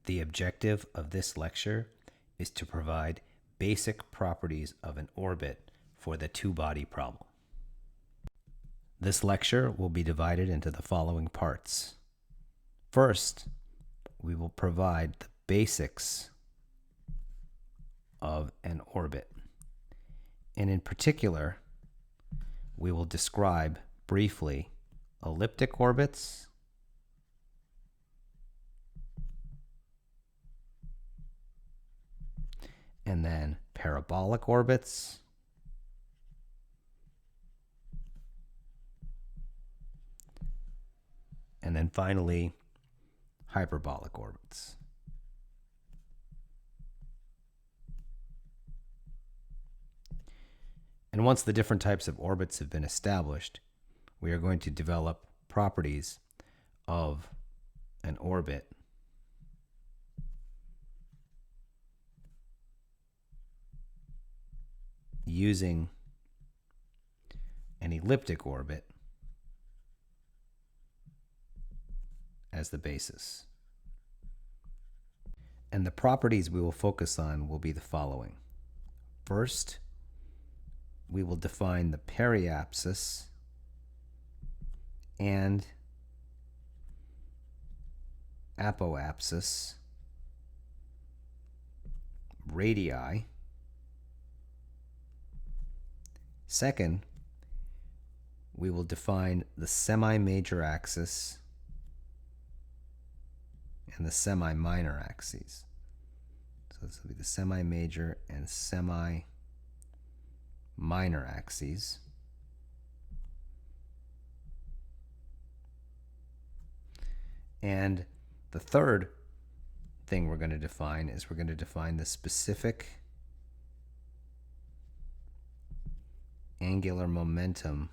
The objective of this lecture is to provide basic properties of an orbit for the two-body problem. This lecture will be divided into the following parts. First, we will provide the basics of an orbit. And in particular, we will describe briefly elliptic orbits, and then parabolic orbits, and then finally hyperbolic orbits. And once the different types of orbits have been established, we are going to develop properties of an orbit using an elliptic orbit as the basis. And the properties we will focus on will be the following. First, we will define the periapsis and apoapsis radii. Second, we will define the semi-major axis and the semi-minor axes. So this will be the semi-major and semi-minor axes. And the third thing we're going to define is we're going to define the specific angular momentum.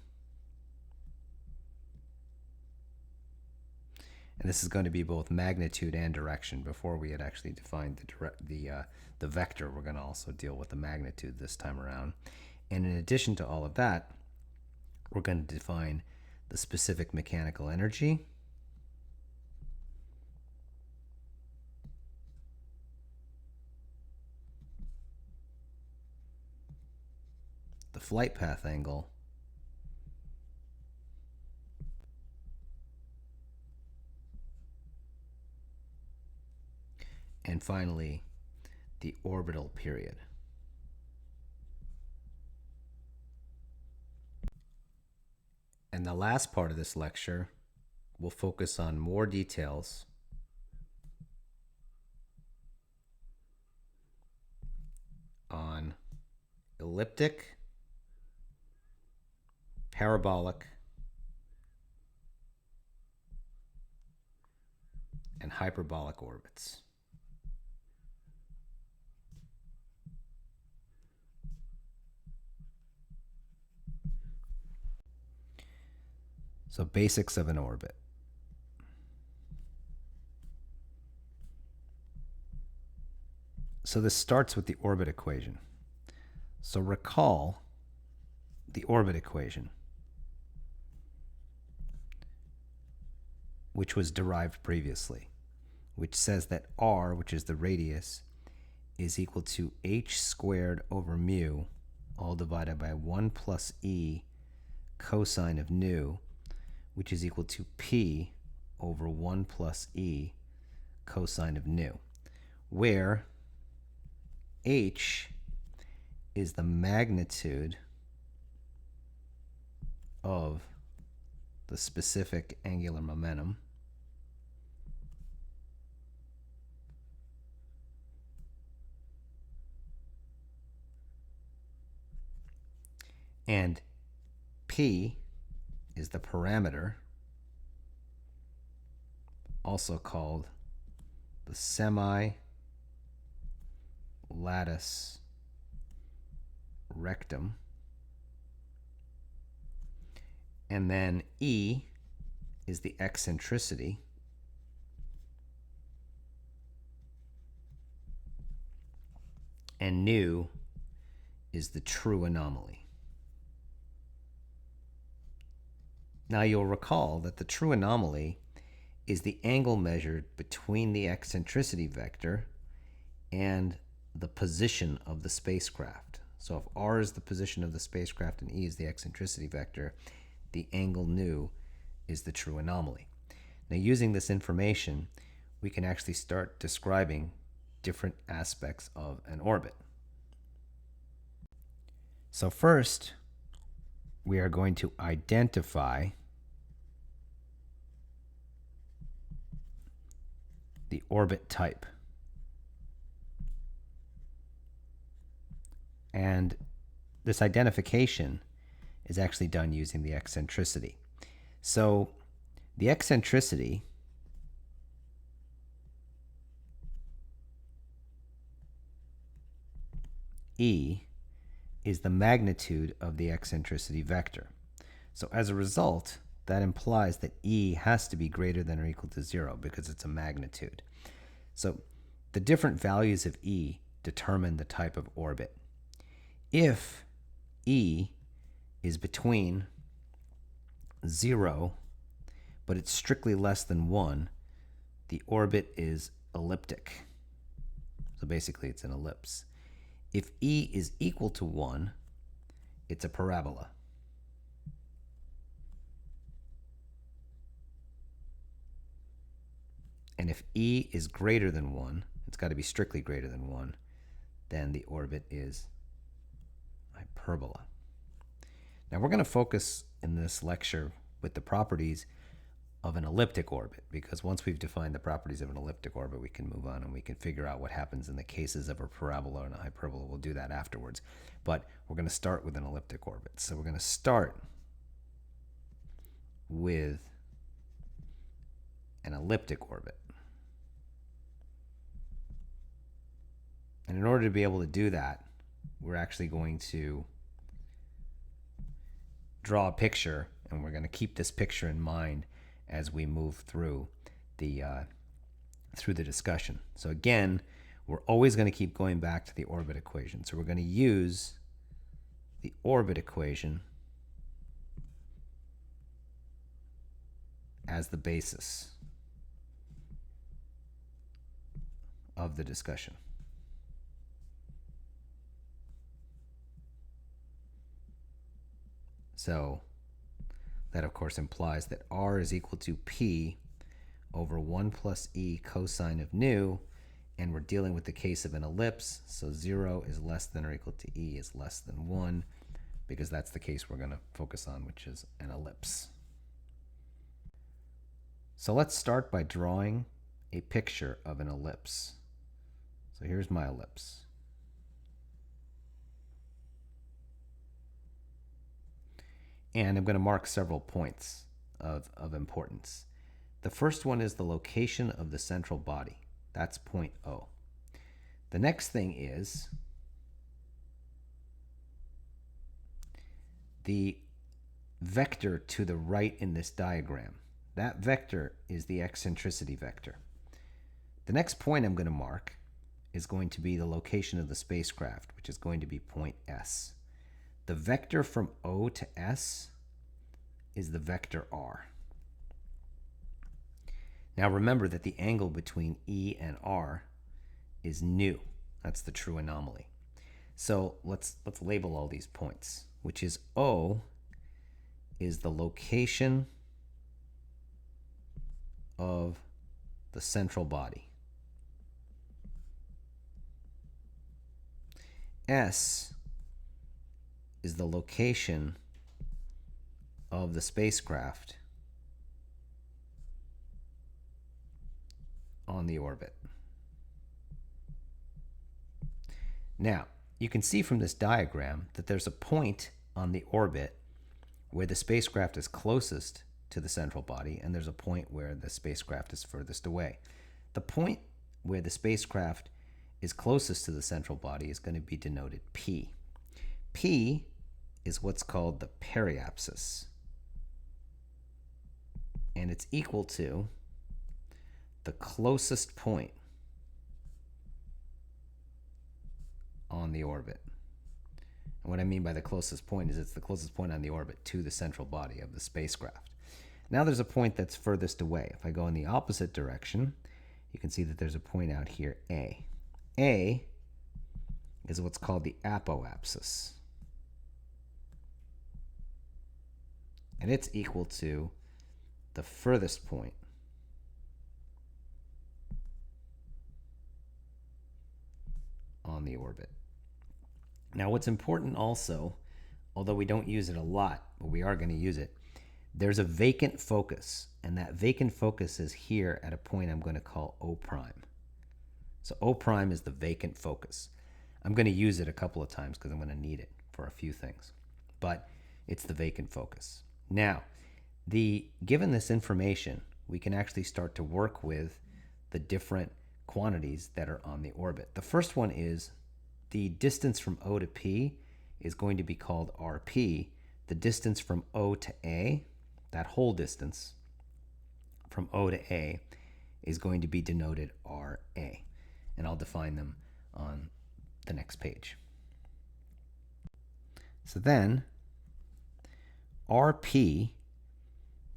And this is going to be both magnitude and direction. Before we had actually defined the vector, we're going to also deal with the magnitude this time around. And in addition to all of that, we're going to define the specific mechanical energy, the flight path angle, and finally, the orbital period. And the last part of this lecture will focus on more details on elliptic, parabolic, and hyperbolic orbits. So basics of an orbit. So this starts with the orbit equation. So recall the orbit equation, which was derived previously, which says that r, which is the radius, is equal to h squared over mu, all divided by 1 plus e cosine of nu, which is equal to p over 1 plus e cosine of nu, where h is the magnitude of the specific angular momentum, and p is the parameter, also called the semi-lattice rectum, and then E is the eccentricity, and nu is the true anomaly. Now you'll recall that the true anomaly is the angle measured between the eccentricity vector and the position of the spacecraft. So if r is the position of the spacecraft and e is the eccentricity vector, the angle nu is the true anomaly. Now, using this information, we can actually start describing different aspects of an orbit. So first, we are going to identify the orbit type. And this identification is actually done using the eccentricity. So the eccentricity E is the magnitude of the eccentricity vector. So as a result, that implies that E has to be greater than or equal to 0 because it's a magnitude. So the different values of E determine the type of orbit. If E is between 0, but it's strictly less than 1, the orbit is elliptic. So basically it's an ellipse. If E is equal to 1, it's a parabola. And if E is greater than 1, it's got to be strictly greater than 1, then the orbit is hyperbola. Now we're going to focus in this lecture with the properties of an elliptic orbit, because once we've defined the properties of an elliptic orbit, we can move on and we can figure out what happens in the cases of a parabola and a hyperbola. We'll do that afterwards. But we're going to start with an elliptic orbit. So we're going to start with an elliptic orbit. And in order to be able to do that, we're actually going to draw a picture, and we're going to keep this picture in mind as we move through the discussion. So again, we're always going to keep going back to the orbit equation. So we're going to use the orbit equation as the basis of the discussion. So that, of course, implies that r is equal to p over 1 plus e cosine of nu, and we're dealing with the case of an ellipse, so 0 is less than or equal to e is less than 1, because that's the case we're going to focus on, which is an ellipse. So let's start by drawing a picture of an ellipse. So here's my ellipse. And I'm going to mark several points of importance. The first one is the location of the central body. That's point O. The next thing is the vector to the right in this diagram. That vector is the eccentricity vector. The next point I'm going to mark is going to be the location of the spacecraft, which is going to be point S. The vector from O to S is the vector r. Now remember that the angle between E and R is nu. That's the true anomaly. So let's label all these points, which is O is the location of the central body. S is the location of the spacecraft on the orbit. Now, you can see from this diagram that there's a point on the orbit where the spacecraft is closest to the central body, and there's a point where the spacecraft is furthest away. The point where the spacecraft is closest to the central body is going to be denoted P. P is what's called the periapsis, and it's equal to the closest point on the orbit. And what I mean by the closest point is it's the closest point on the orbit to the central body of the spacecraft. Now there's a point that's furthest away. If I go in the opposite direction, you can see that there's a point out here, A. A is what's called the apoapsis. And it's equal to the furthest point on the orbit. Now what's important also, although we don't use it a lot, but we are going to use it, there's a vacant focus, and that vacant focus is here at a point I'm going to call O prime. So O prime is the vacant focus. I'm going to use it a couple of times because I'm going to need it for a few things, but it's the vacant focus. Now, given this information, we can actually start to work with the different quantities that are on the orbit. The first one is the distance from O to P is going to be called RP. The distance from O to A, that whole distance from O to A, is going to be denoted RA. And I'll define them on the next page. So then, RP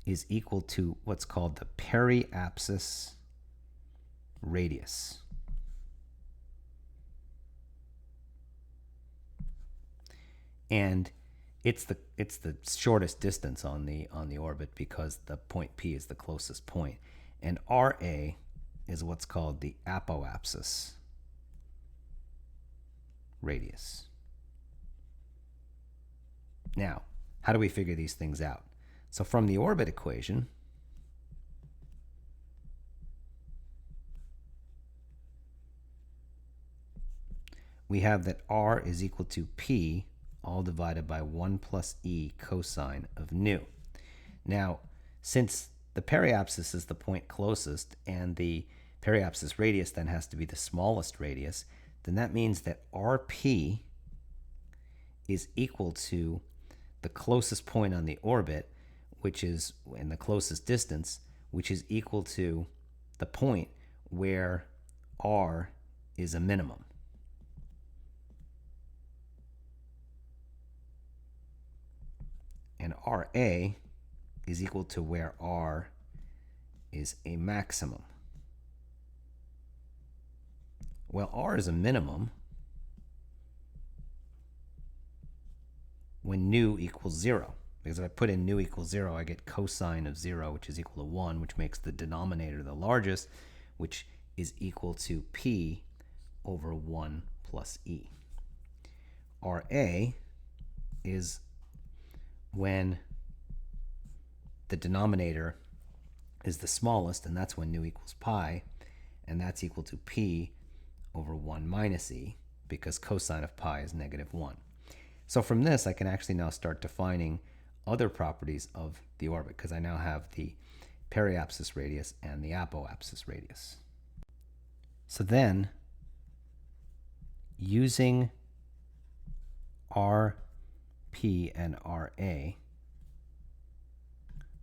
is equal to what's called the Periapsis Radius. And it's the shortest distance on the orbit because the point P is the closest point. And RA is what's called the Apoapsis Radius. Now, how do we figure these things out? So from the orbit equation, we have that R is equal to P all divided by 1 plus E cosine of nu. Now, since the periapsis is the point closest and the periapsis radius then has to be the smallest radius, then that means that RP is equal to the closest point on the orbit, which is in the closest distance, which is equal to the point where R is a minimum. And RA is equal to where R is a maximum. Well, R is a minimum when nu equals 0. Because if I put in nu equals 0, I get cosine of 0, which is equal to 1, which makes the denominator the largest, which is equal to P over 1 plus E. RA is when the denominator is the smallest, and that's when nu equals pi, and that's equal to P over 1 minus E, because cosine of pi is negative 1. So from this, I can actually now start defining other properties of the orbit, because I now have the periapsis radius and the apoapsis radius. So then, using RP and RA,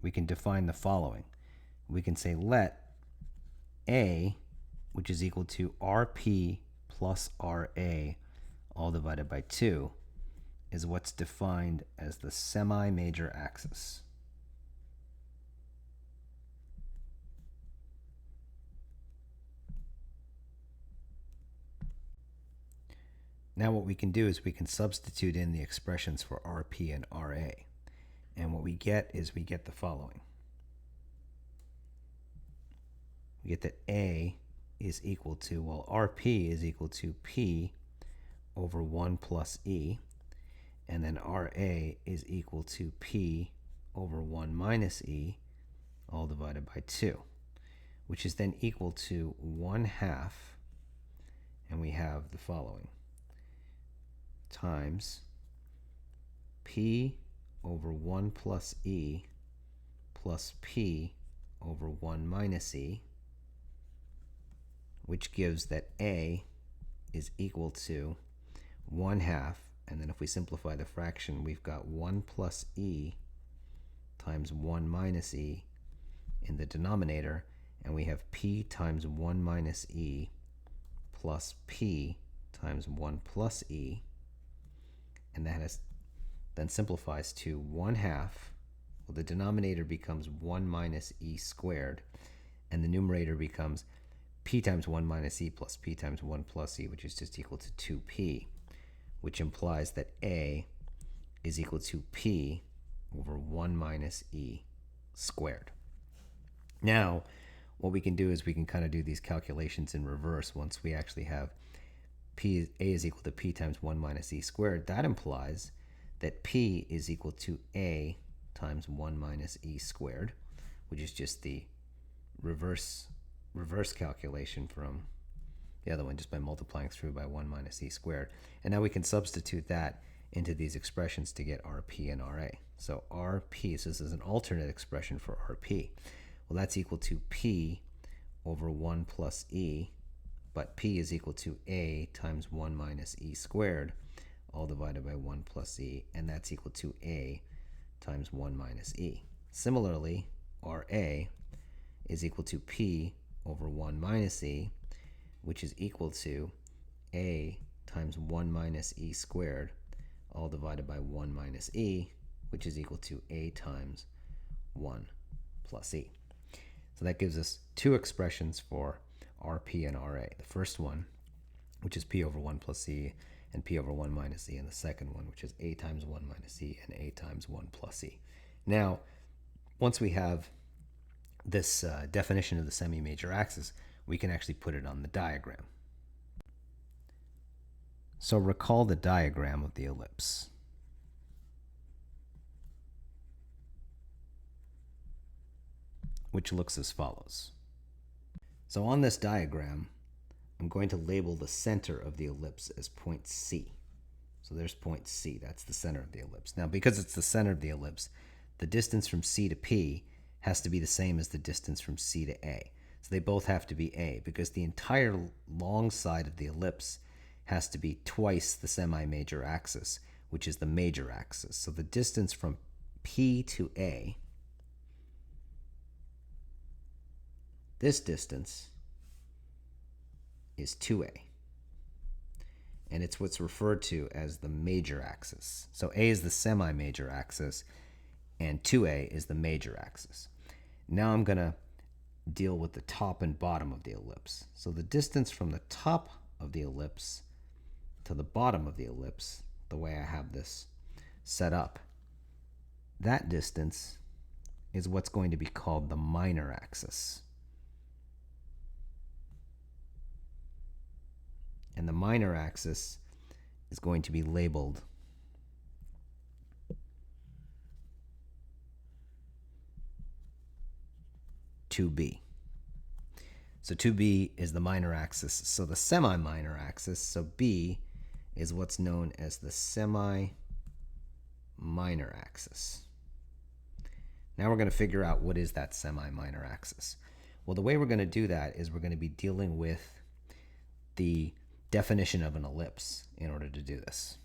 we can define the following. We can say let A, which is equal to RP plus RA all divided by 2, is what's defined as the semi-major axis. Now what we can do is we can substitute in the expressions for RP and RA. And what we get is we get the following. We get that A is equal to, well, RP is equal to P over 1 plus E. And then RA is equal to P over 1 minus E, all divided by 2, which is then equal to 1/2, and we have the following, times P over 1 plus E plus P over 1 minus E, which gives that A is equal to 1/2, and then if we simplify the fraction, we've got 1 plus E times 1 minus E in the denominator, and we have P times 1 minus E plus P times 1 plus E, and that then simplifies to 1/2 Well, the denominator becomes 1 minus e squared, and the numerator becomes p times 1 minus e plus p times 1 plus e, which is just equal to 2p, which implies that a is equal to p over 1 minus e squared. Now, what we can do is we can kind of do these calculations in reverse once we actually have a is equal to p times 1 minus e squared. That implies that p is equal to a times 1 minus e squared, which is just the reverse calculation from the other one, just by multiplying through by 1 minus e squared. And now we can substitute that into these expressions to get RP and RA. So RP, so this is an alternate expression for RP. Well, that's equal to P over 1 plus E, but P is equal to A times 1 minus E squared, all divided by 1 plus E, and that's equal to A times 1 minus E. Similarly, RA is equal to P over 1 minus E, which is equal to A times 1 minus E squared, all divided by 1 minus E, which is equal to A times 1 plus E. So that gives us two expressions for RP and RA. The first one, which is P over 1 plus E and P over 1 minus E, and the second one, which is A times 1 minus E and A times 1 plus E. Now, once we have this definition of the semi-major axis, we can actually put it on the diagram. So recall the diagram of the ellipse. Which looks as follows. So on this diagram, I'm going to label the center of the ellipse as point C. So there's point C, that's the center of the ellipse. Now, because it's the center of the ellipse, the distance from C to P has to be the same as the distance from C to A. So they both have to be A, because the entire long side of the ellipse has to be twice the semi-major axis, which is the major axis. So the distance from P to A, this distance is 2A. And it's what's referred to as the major axis. So A is the semi-major axis, and 2A is the major axis. Now I'm going to deal with the top and bottom of the ellipse. So the distance from the top of the ellipse to the bottom of the ellipse, the way I have this set up, that distance is what's going to be called the minor axis. And the minor axis is going to be labeled (2b). So 2b is the minor axis. So the semi-minor axis, so B is what's known as the semi-minor axis. Now we're going to figure out what is that semi-minor axis. Well, the way we're going to do that is we're going to be dealing with the definition of an ellipse in order to do this.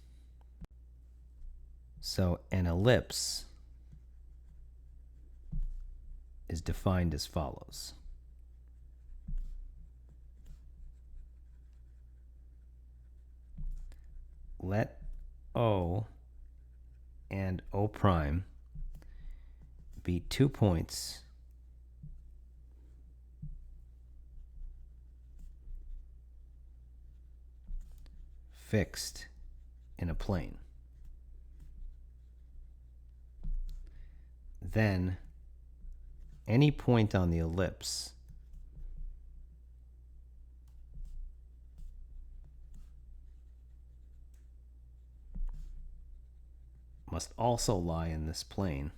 So an ellipse is defined as follows. Let O and O prime be 2 points fixed in a plane. Then any point on the ellipse must also lie in this plane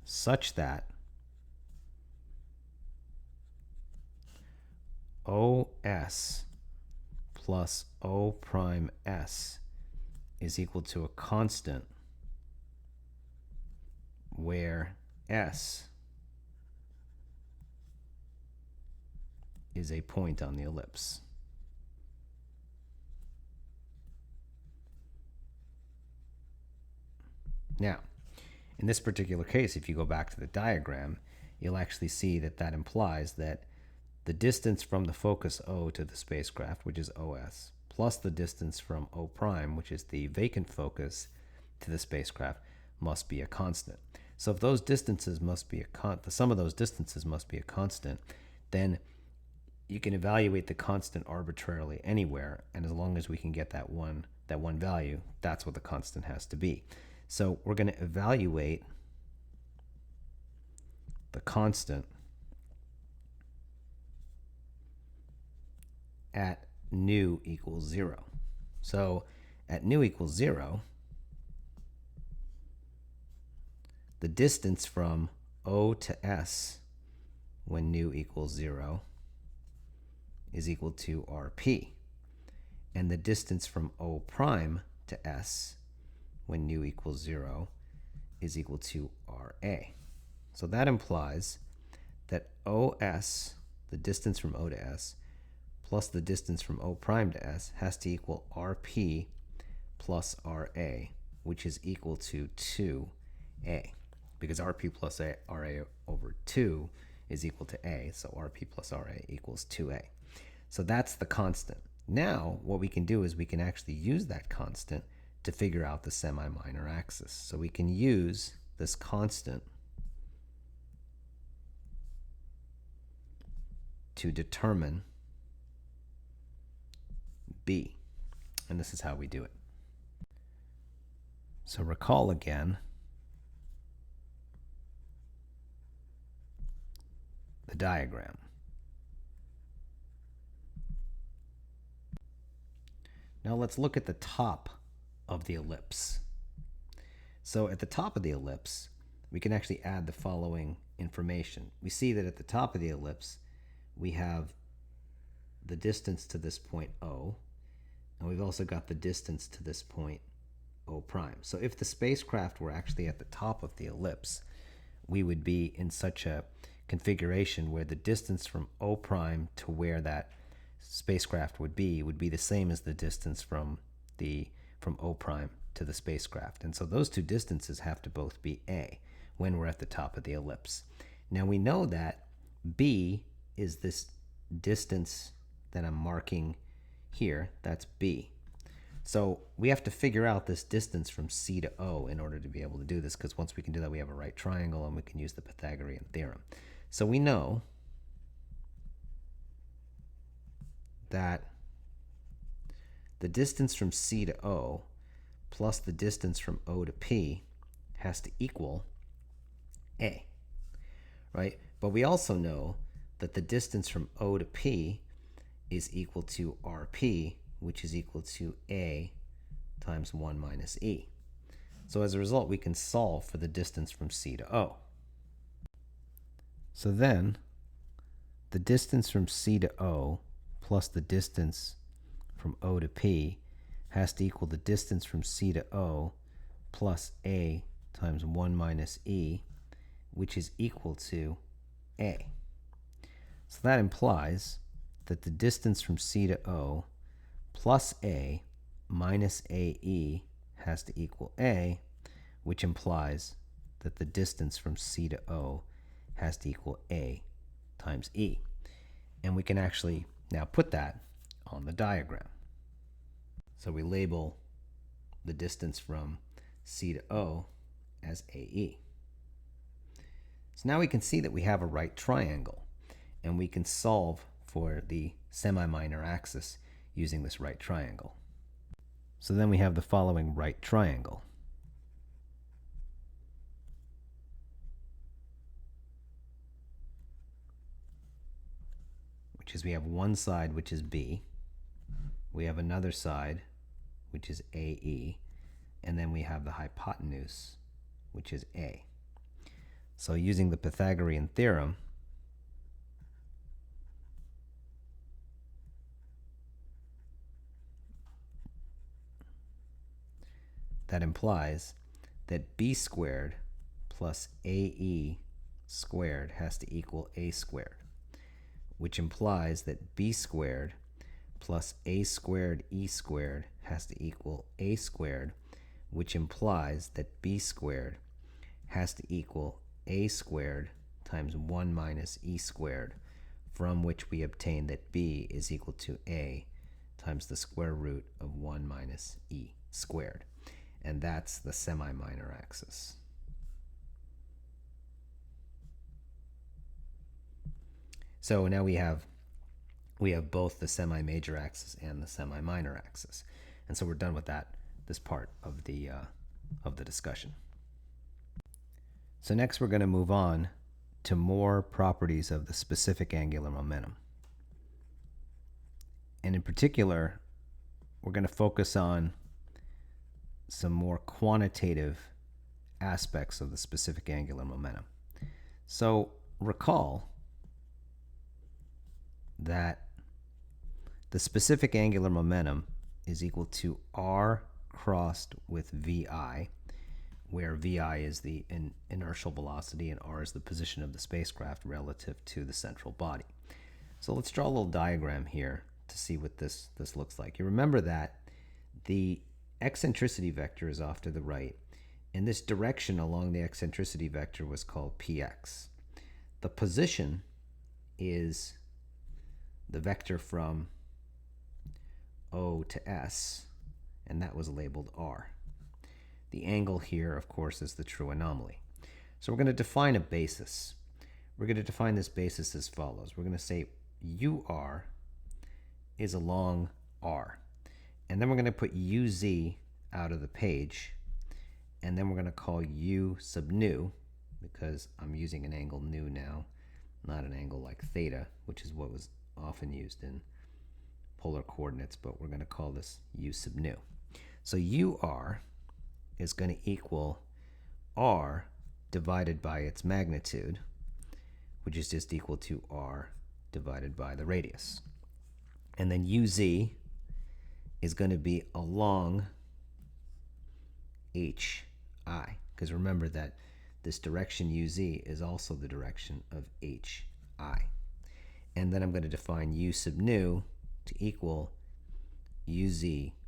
such that OS plus O prime S is equal to a constant where S is a point on the ellipse. Now, in this particular case, if you go back to the diagram, you'll actually see that that implies that the distance from the focus O to the spacecraft, which is OS, plus the distance from O prime, which is the vacant focus, to the spacecraft must be a constant. So if those distances must be the sum of those distances must be a constant, then you can evaluate the constant arbitrarily anywhere, and as long as we can get that one value, that's what the constant has to be. So we're going to evaluate the constant at nu equals 0. So at nu equals 0, the distance from O to S when nu equals 0 is equal to RP. And the distance from O prime to S when nu equals 0 is equal to RA. So that implies that OS, the distance from O to S, plus the distance from O prime to S has to equal RP plus RA, which is equal to 2A. Because RP plus RA over 2 is equal to A, so RP plus RA equals 2A. So that's the constant. Now, what we can do is we can actually use that constant to figure out the semi-minor axis. So we can use this constant to determine B. And this is how we do it. So recall again the diagram. Now let's look at the top of the ellipse. So at the top of the ellipse, we can actually add the following information. We see that at the top of the ellipse, we have the distance to this point O, and we've also got the distance to this point O prime. So if the spacecraft were actually at the top of the ellipse, we would be in such a configuration where the distance from O prime to where that spacecraft would be the same as the distance from O prime to the spacecraft. And so those two distances have to both be A when we're at the top of the ellipse. Now we know that B is this distance that I'm marking here. That's B. So we have to figure out this distance from C to O in order to be able to do this, because once we can do that, we have a right triangle and we can use the Pythagorean theorem. So we know that the distance from C to O plus the distance from O to P has to equal A, right? But we also know that the distance from O to P is equal to RP, which is equal to A times 1 minus E. So as a result, we can solve for the distance from C to O. So then, the distance from C to O plus the distance from O to P has to equal the distance from C to O plus A times 1 minus E, which is equal to A. So that implies that the distance from C to O plus A minus AE has to equal A, which implies that the distance from C to O has to equal A times E. And we can actually now put that on the diagram. So we label the distance from C to O as AE. So now we can see that we have a right triangle, and we can solve for the semi-minor axis using this right triangle. So then we have the following right triangle. Which is we have one side which is B, we have another side which is AE, and then we have the hypotenuse which is A. So using the Pythagorean theorem, that implies that B squared plus AE squared has to equal A squared, which implies that B squared plus A squared E squared has to equal A squared, which implies that B squared has to equal A squared times 1 minus E squared, from which we obtain that B is equal to A times the square root of 1 minus e squared. And that's the semi-minor axis. So now we have both the semi-major axis and the semi-minor axis. And so we're done with this part of the discussion. So next we're going to move on to more properties of the specific angular momentum. And in particular, we're going to focus on some more quantitative aspects of the specific angular momentum. So recall that the specific angular momentum is equal to r crossed with vi, where vi is the inertial velocity and r is the position of the spacecraft relative to the central body. So let's draw a little diagram here to see what this looks like. You remember that the eccentricity vector is off to the right, and this direction along the eccentricity vector was called px. The position is the vector from O to S, and that was labeled r. The angle here, of course, is the true anomaly. So we're going to define a basis. We're going to define this basis as follows. We're going to say UR is along R. And then we're going to put UZ out of the page. And then we're going to call U sub nu, because I'm using an angle nu now, not an angle like theta, which is what was often used in polar coordinates, but we're going to call this U sub nu. So UR is going to equal r divided by its magnitude, which is just equal to r divided by the radius. And then uz is going to be along hi, because remember that this direction uz is also the direction of hi. And then I'm going to define u sub nu to equal uz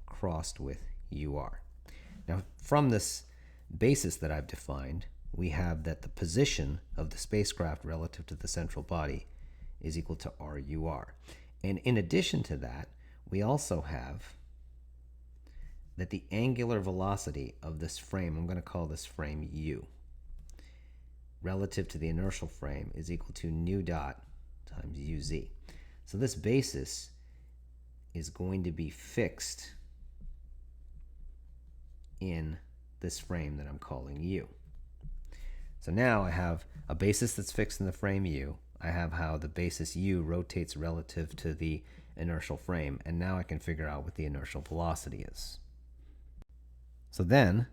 crossed with ur. Now, from this basis that I've defined, we have that the position of the spacecraft relative to the central body is equal to RUR. And in addition to that, we also have that the angular velocity of this frame, I'm going to call this frame U, relative to the inertial frame is equal to nu dot times UZ. So this basis is going to be fixed in this frame that I'm calling U. So now I have a basis that's fixed in the frame U. I have how the basis U rotates relative to the inertial frame, and now I can figure out what the inertial velocity is. So then,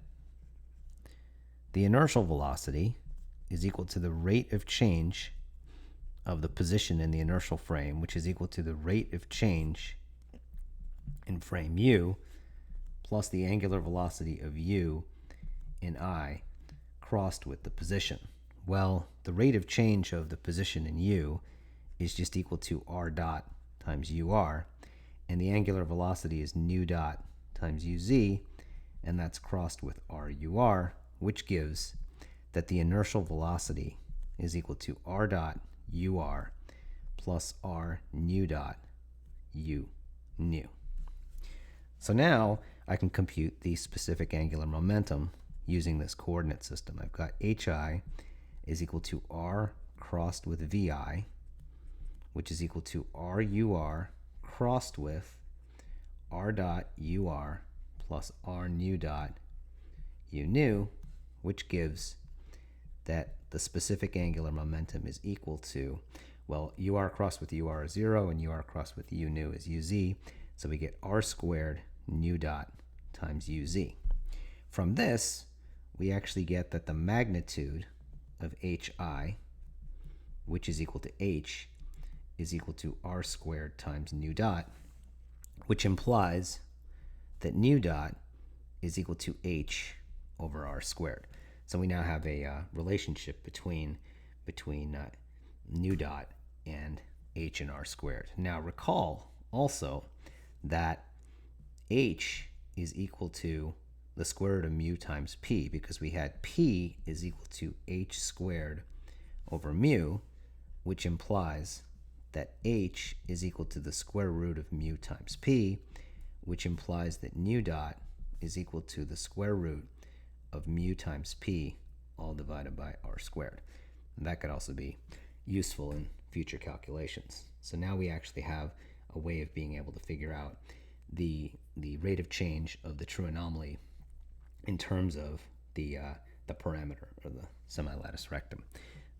the inertial velocity is equal to the rate of change of the position in the inertial frame, which is equal to the rate of change in frame U plus the angular velocity of U in I crossed with the position. Well, the rate of change of the position in U is just equal to r dot times UR, and the angular velocity is nu dot times UZ, and that's crossed with RUR, which gives that the inertial velocity is equal to r dot UR plus r nu dot U nu. So now I can compute the specific angular momentum using this coordinate system. I've got HI is equal to r crossed with VI, which is equal to RUR crossed with r dot UR plus r nu dot U nu, which gives that the specific angular momentum is equal to, well, UR crossed with UR is 0, and UR crossed with U nu is UZ, so we get r squared nu dot times UZ. From this, we actually get that the magnitude of HI, which is equal to H, is equal to r squared times nu dot, which implies that nu dot is equal to H over r squared. So we now have a relationship between nu dot and H and r squared. Now recall also that H is equal to the square root of mu times P, because we had P is equal to H squared over mu, which implies that h is equal to the square root of mu times p, which implies that nu dot is equal to the square root of mu times p all divided by r squared. And that could also be useful in future calculations. So now we actually have a way of being able to figure out the rate of change of the true anomaly in terms of the parameter, or the semilattice rectum.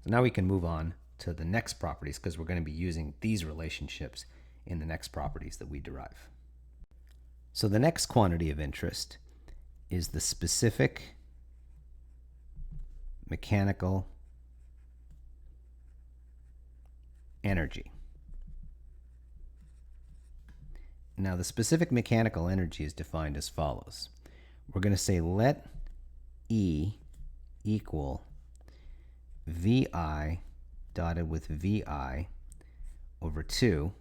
So now we can move on to the next properties, because we're going to be using these relationships in the next properties that we derive. So the next quantity of interest is the specific mechanical energy. Now, the specific mechanical energy is defined as follows. We're going to say let E equal VI dotted with VI over 2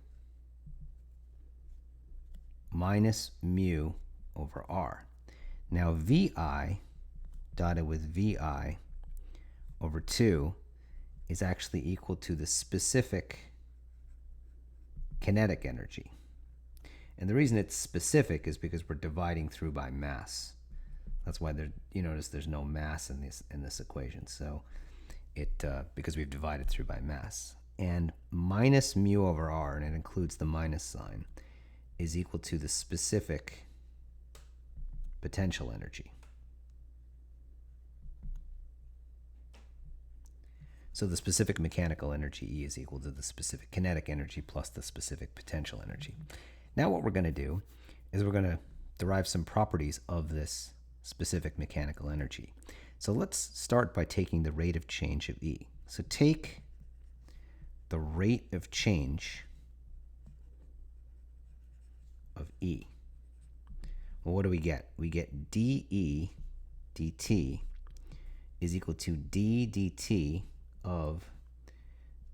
minus mu over R. Now, VI dotted with VI over 2 is actually equal to the specific kinetic energy. And the reason it's specific is because we're dividing through by mass. That's why you notice there's no mass in this equation. So because we've divided through by mass. And minus mu over r, and it includes the minus sign, is equal to the specific potential energy. So the specific mechanical energy, E, is equal to the specific kinetic energy plus the specific potential energy. Now what we're going to do is we're going to derive some properties of this specific mechanical energy. So let's start by taking the rate of change of E. So take the rate of change of E. Well, what do we get? We get dE dt is equal to d dt of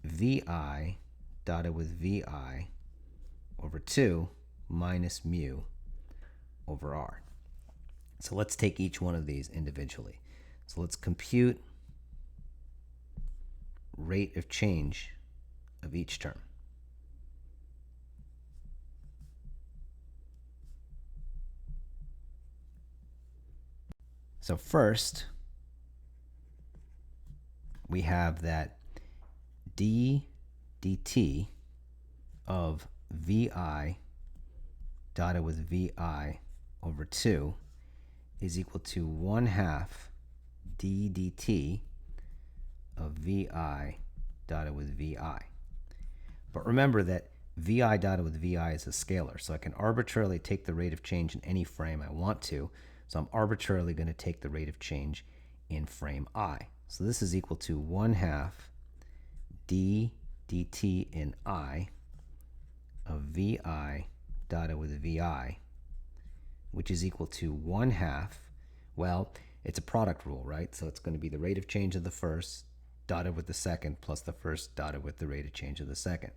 VI dotted with VI over 2 minus mu over r. So let's take each one of these individually. So let's compute rate of change of each term. So first, we have that d dt of VI dotted with VI over 2 is equal to 1/2 d dt of VI dotted with VI. But remember that VI dotted with VI is a scalar, so I can arbitrarily take the rate of change in any frame I want to. So I'm arbitrarily going to take the rate of change in frame I. So this is equal to 1/2 d dt in I of VI dotted with VI, which is equal to 1/2, well, it's a product rule, right? So it's going to be the rate of change of the first dotted with the second plus the first dotted with the rate of change of the second.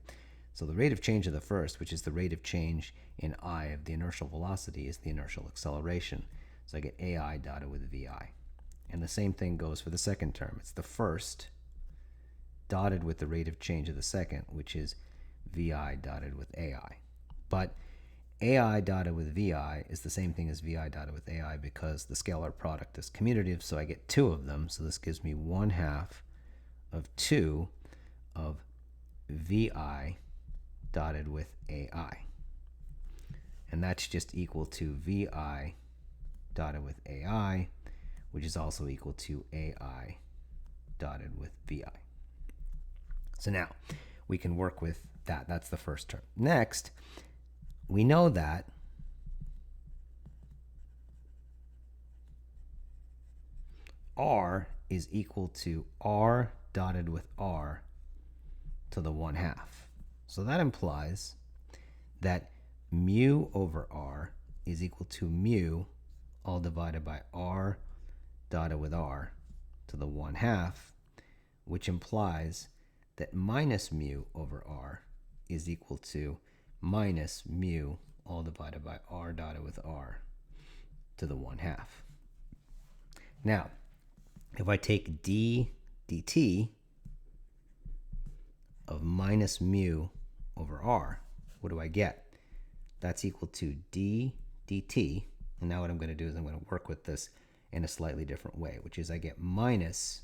So the rate of change of the first, which is the rate of change in I of the inertial velocity, is the inertial acceleration. So I get AI dotted with VI. And the same thing goes for the second term. It's the first dotted with the rate of change of the second, which is VI dotted with AI. But AI dotted with VI is the same thing as VI dotted with AI because the scalar product is commutative, so I get 2 of them. So this gives me 1/2 of 2 of VI dotted with AI. And that's just equal to VI dotted with AI, which is also equal to AI dotted with VI. So now we can work with that. That's the first term. Next, we know that R is equal to R dotted with R to the 1/2. So that implies that mu over R is equal to mu all divided by R dotted with R to the 1/2, which implies that minus mu over R is equal to minus mu all divided by R dotted with R to the 1/2. Now, if I take d dt of minus mu over r. What do I get? That's equal to d dt. And now what I'm going to do is I'm going to work with this in a slightly different way, which is I get minus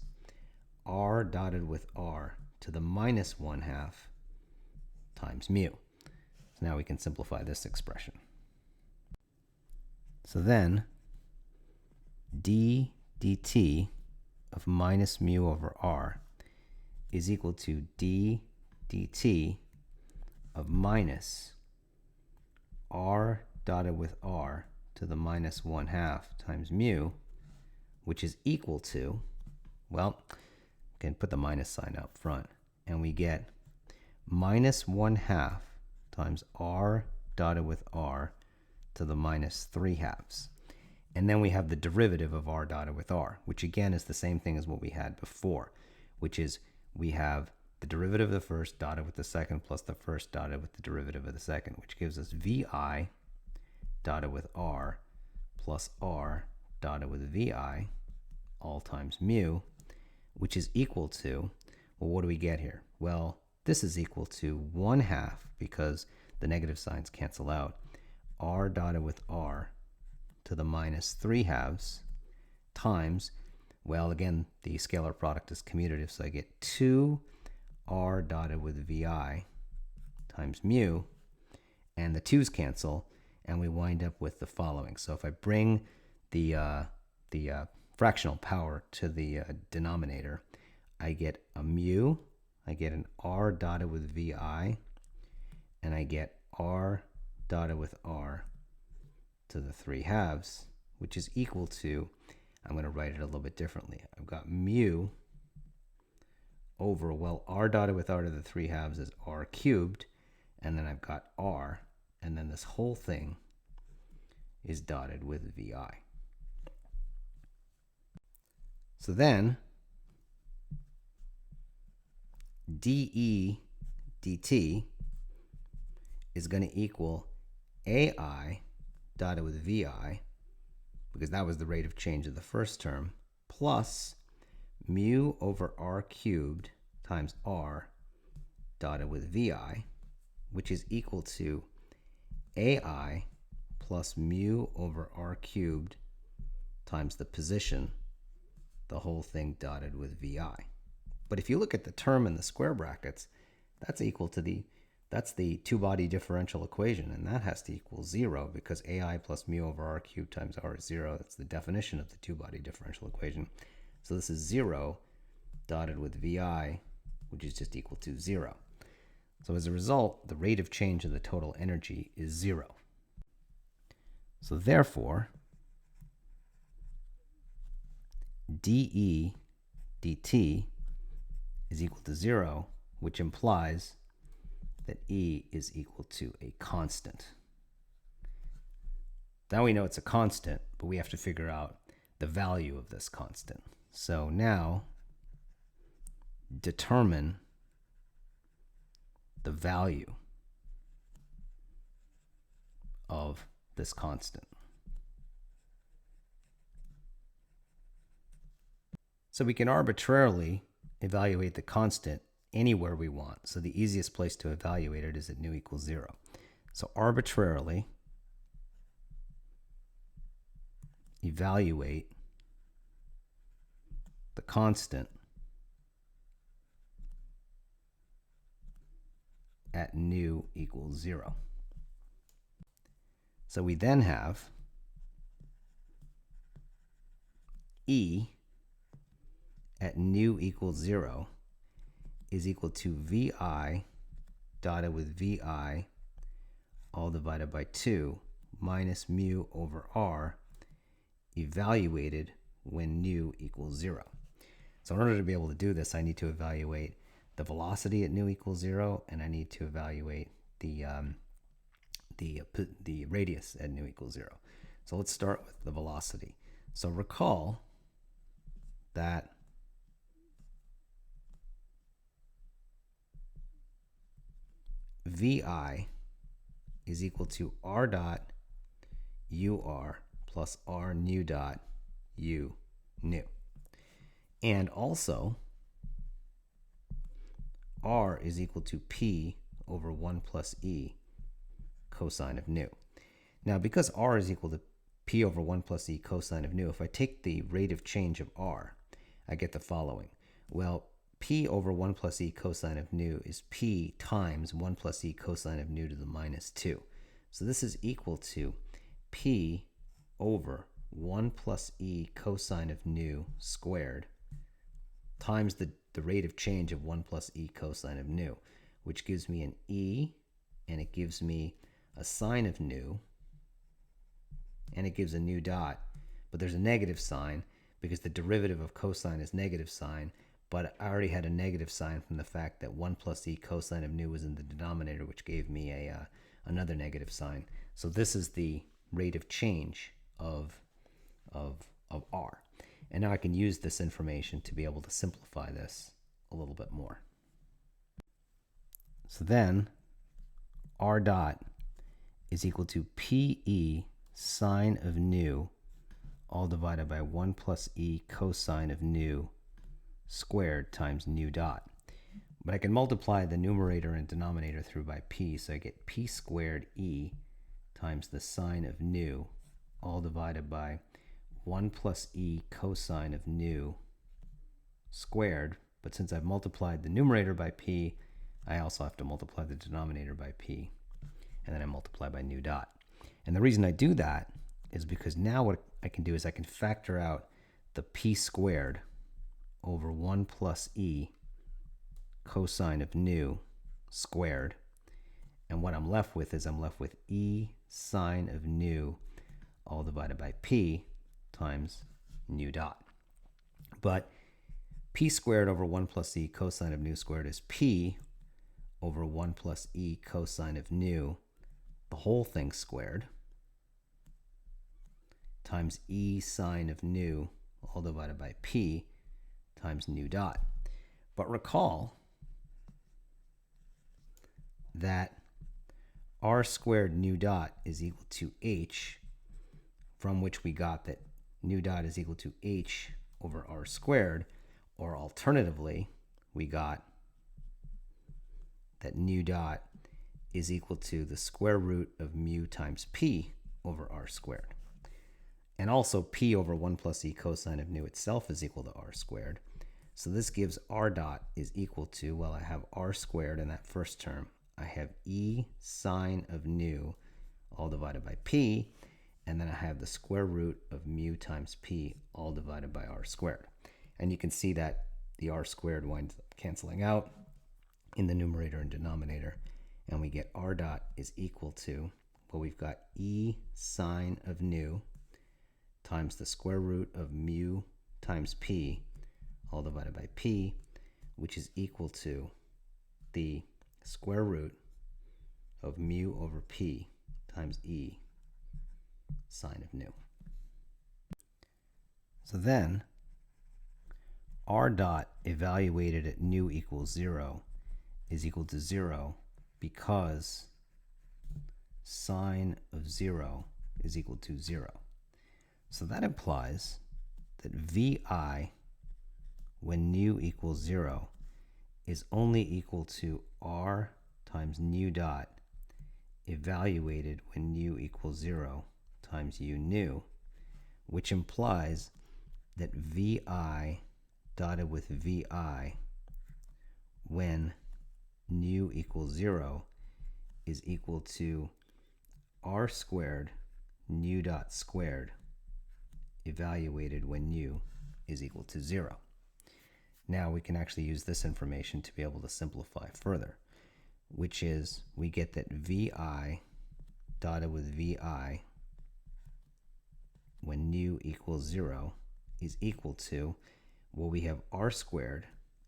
r dotted with r to the minus 1/2 times mu. So now we can simplify this expression. So then d dt of minus mu over r is equal to d dt of minus r dotted with r to the minus 1/2 times mu, which is equal to, well, we can put the minus sign up front, and we get minus 1/2 times r dotted with r to the minus 3/2. And then we have the derivative of r dotted with r, which again is the same thing as what we had before, which is we have the derivative of the first dotted with the second plus the first dotted with the derivative of the second, which gives us vi dotted with r plus r dotted with vi all times mu, which is equal to, well, what do we get here? Well, this is equal to 1/2, because the negative signs cancel out, r dotted with r to the minus 3/2 times, well, again, the scalar product is commutative, so I get 2r dotted with vi times mu, and the 2's cancel, and we wind up with the following. So if I bring the fractional power to the denominator, I get a mu, I get an r dotted with vi, and I get r dotted with r to the 3/2, which is equal to, I'm going to write it a little bit differently. I've got mu over, well, r dotted with r to the 3/2 is r cubed, and then I've got r, and then this whole thing is dotted with vi. So then dE dt is going to equal ai dotted with vi, because that was the rate of change of the first term, plus mu over r cubed times r dotted with vi, which is equal to ai plus mu over r cubed times the position, the whole thing dotted with vi. But if you look at the term in the square brackets, that's equal to that's the two-body differential equation, and that has to equal 0, because ai plus mu over r cubed times r is 0. That's the definition of the two-body differential equation. So this is 0 dotted with vi, which is just equal to 0. So as a result, the rate of change of the total energy is 0. So therefore, dE dt is equal to 0, which implies that E is equal to a constant. Now we know it's a constant, but we have to figure out the value of this constant. So now determine the value of this constant. So we can arbitrarily evaluate the constant anywhere we want. So the easiest place to evaluate it is at nu equals 0. So arbitrarily evaluate the constant at nu equals 0. So we then have E at nu equals 0 is equal to vi dotted with vi all divided by 2 minus mu over r evaluated when nu equals 0. So in order to be able to do this, I need to evaluate the velocity at nu equals 0, and I need to evaluate the radius at nu equals 0. So let's start with the velocity. So recall that vi is equal to r dot ur plus r nu dot u nu. And also, r is equal to p over 1 plus e cosine of nu. Now, because r is equal to p over 1 plus e cosine of nu, if I take the rate of change of r, I get the following. Well, p over 1 plus e cosine of nu is p times 1 plus e cosine of nu to the minus 2. So this is equal to p over 1 plus e cosine of nu squared times the rate of change of 1 plus e cosine of nu, which gives me an e, and it gives me a sine of nu, and it gives a nu dot. But there's a negative sign because the derivative of cosine is negative sign, but I already had a negative sign from the fact that 1 plus e cosine of nu was in the denominator, which gave me another negative sign. So this is the rate of change of r. And now I can use this information to be able to simplify this a little bit more. So then r dot is equal to pe sine of nu all divided by 1 plus e cosine of nu squared times nu dot. But I can multiply the numerator and denominator through by p, so I get p squared e times the sine of nu all divided by 1 plus e cosine of nu squared. But since I've multiplied the numerator by p, I also have to multiply the denominator by p, and then I multiply by nu dot. And the reason I do that is because now what I can do is I can factor out the p squared over 1 plus e cosine of nu squared. And what I'm left with is I'm left with e sine of nu all divided by p times nu dot. But p squared over 1 plus e cosine of nu squared is p over 1 plus e cosine of nu, the whole thing squared, times e sine of nu all divided by p times nu dot. But recall that r squared nu dot is equal to h, from which we got that nu dot is equal to h over r squared, or alternatively, we got that nu dot is equal to the square root of mu times p over r squared. And also p over 1 plus e cosine of nu itself is equal to r squared. So this gives r dot is equal to, well, I have r squared in that first term. I have e sine of nu all divided by p, and then I have the square root of mu times p all divided by r squared. And you can see that the r squared winds up canceling out in the numerator and denominator, and we get r dot is equal to, well, we've got e sine of nu times the square root of mu times p all divided by p, which is equal to the square root of mu over p times e sine of nu. So then r dot evaluated at nu equals 0 is equal to 0 because sine of 0 is equal to 0. So that implies that vi when nu equals 0 is only equal to r times nu dot evaluated when nu equals 0 times u nu, which implies that vi dotted with vi when nu equals 0 is equal to r squared nu dot squared evaluated when nu is equal to 0. Now we can actually use this information to be able to simplify further, which is we get that vi dotted with vi when nu equals 0 is equal to, well, we have r squared,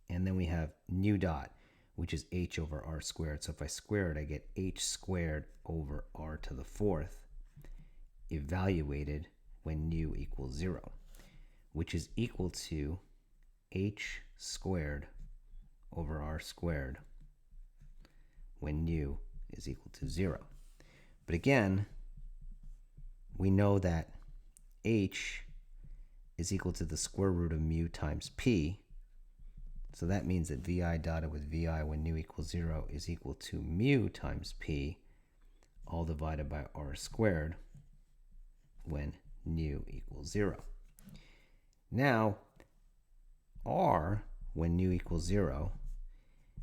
and then we have nu dot, which is h over r squared. So if I square it, I get h squared over r to the fourth evaluated when nu equals 0, which is equal to h squared over r squared when nu is equal to 0. But again, we know that h is equal to the square root of mu times p, So that means that VI dotted with VI when nu equals 0 is equal to mu times P, all divided by R squared when nu equals 0. Now, R when nu equals 0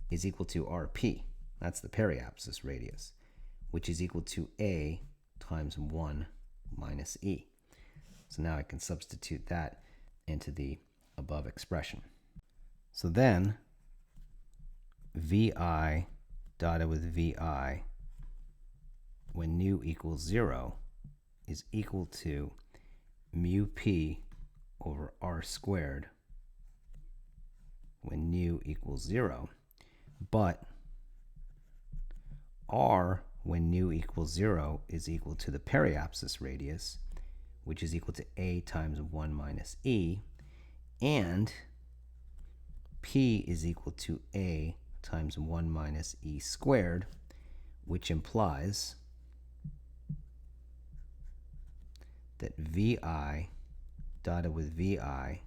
is equal to RP. That's the periapsis radius, which is equal to A times 1 minus E. So now I can substitute that into the above expression. So then, VI dotted with VI when nu equals 0 is equal to mu P over R squared when nu equals 0. But R when nu equals 0 is equal to the periapsis radius, which is equal to A times 1 minus E, and P is equal to A times 1 minus E squared, which implies that VI dotted with VI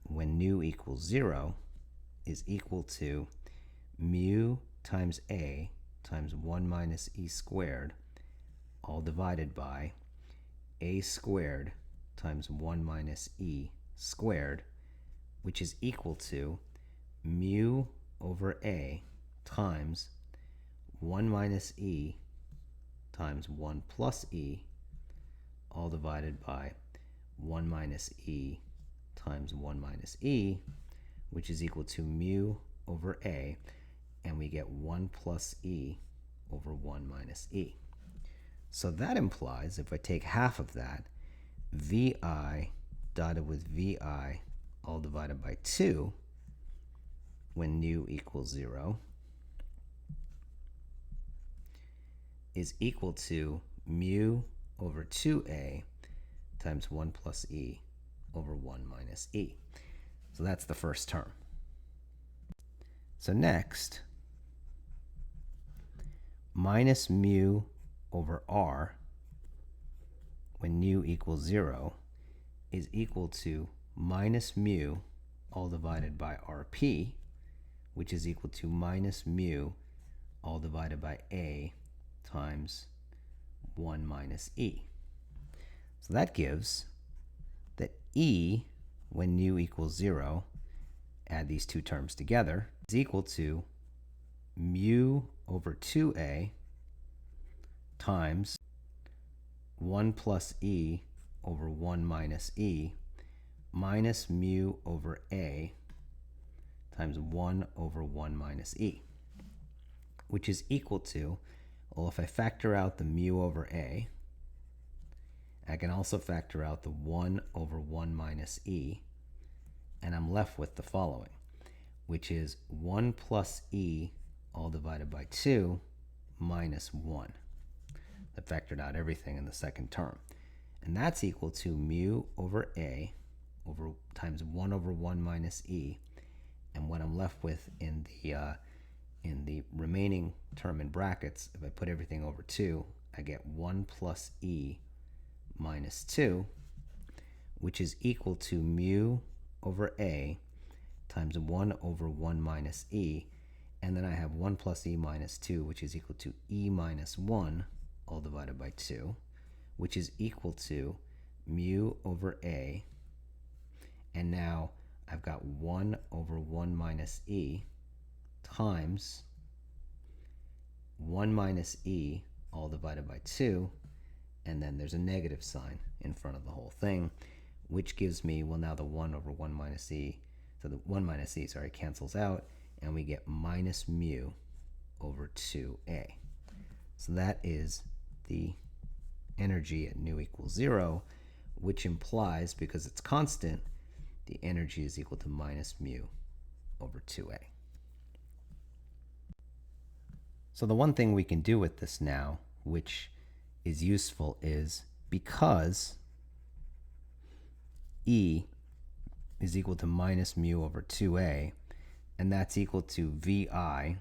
when nu equals 0 is equal to mu times A times 1 minus E squared, all divided by A squared times 1 minus E squared, which is equal to mu over A times 1 minus E times 1 plus E, all divided by 1 minus E times 1 minus E, which is equal to mu over A, and we get 1 plus E over 1 minus E. So that implies, if I take half of that, VI dotted with VI all divided by 2 when nu equals 0 is equal to mu over 2A times 1 plus E over 1 minus E. So that's the first term. So next, minus mu over R when nu equals 0 is equal to minus mu all divided by RP, which is equal to minus mu all divided by A times 1 minus E. So that gives that E when nu equals 0, add these two terms together, is equal to mu over 2A times 1 plus E over 1 minus E minus mu over A times 1 over 1 minus E, which is equal to, well, if I factor out the mu over A, I can also factor out the 1 over 1 minus E, and I'm left with the following, which is 1 plus E all divided by 2 minus 1. I factored out everything in the second term. And that's equal to mu over A over times 1 over 1 minus E. And what I'm left with in the remaining term in brackets, if I put everything over 2, I get 1 plus E minus 2, which is equal to mu over A times 1 over 1 minus E. And then I have 1 plus E minus 2, which is equal to E minus 1 all divided by 2, which is equal to mu over A. And now I've got 1 over 1 minus E times 1 minus E all divided by 2, and then there's a negative sign in front of the whole thing, which gives me, well, now the 1 over 1 minus E, so the 1 minus E, sorry, cancels out, and we get minus mu over 2A. So that is the energy at nu equals 0, which implies, because it's constant, the energy is equal to minus mu over 2A. So the one thing we can do with this now, which is useful, is because E is equal to minus mu over 2A, and that's equal to VI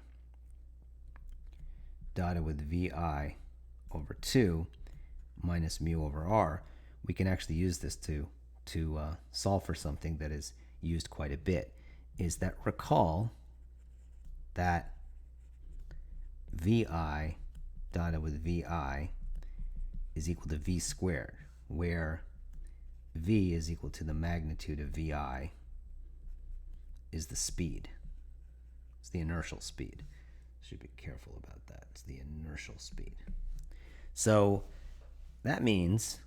dotted with VI over 2 minus mu over R, we can actually use this to solve for something that is used quite a bit, is that recall that VI dotted with VI is equal to V squared, where V is equal to the magnitude of VI is the speed. It's the inertial speed. Should be careful about that. It's the inertial speed. So that means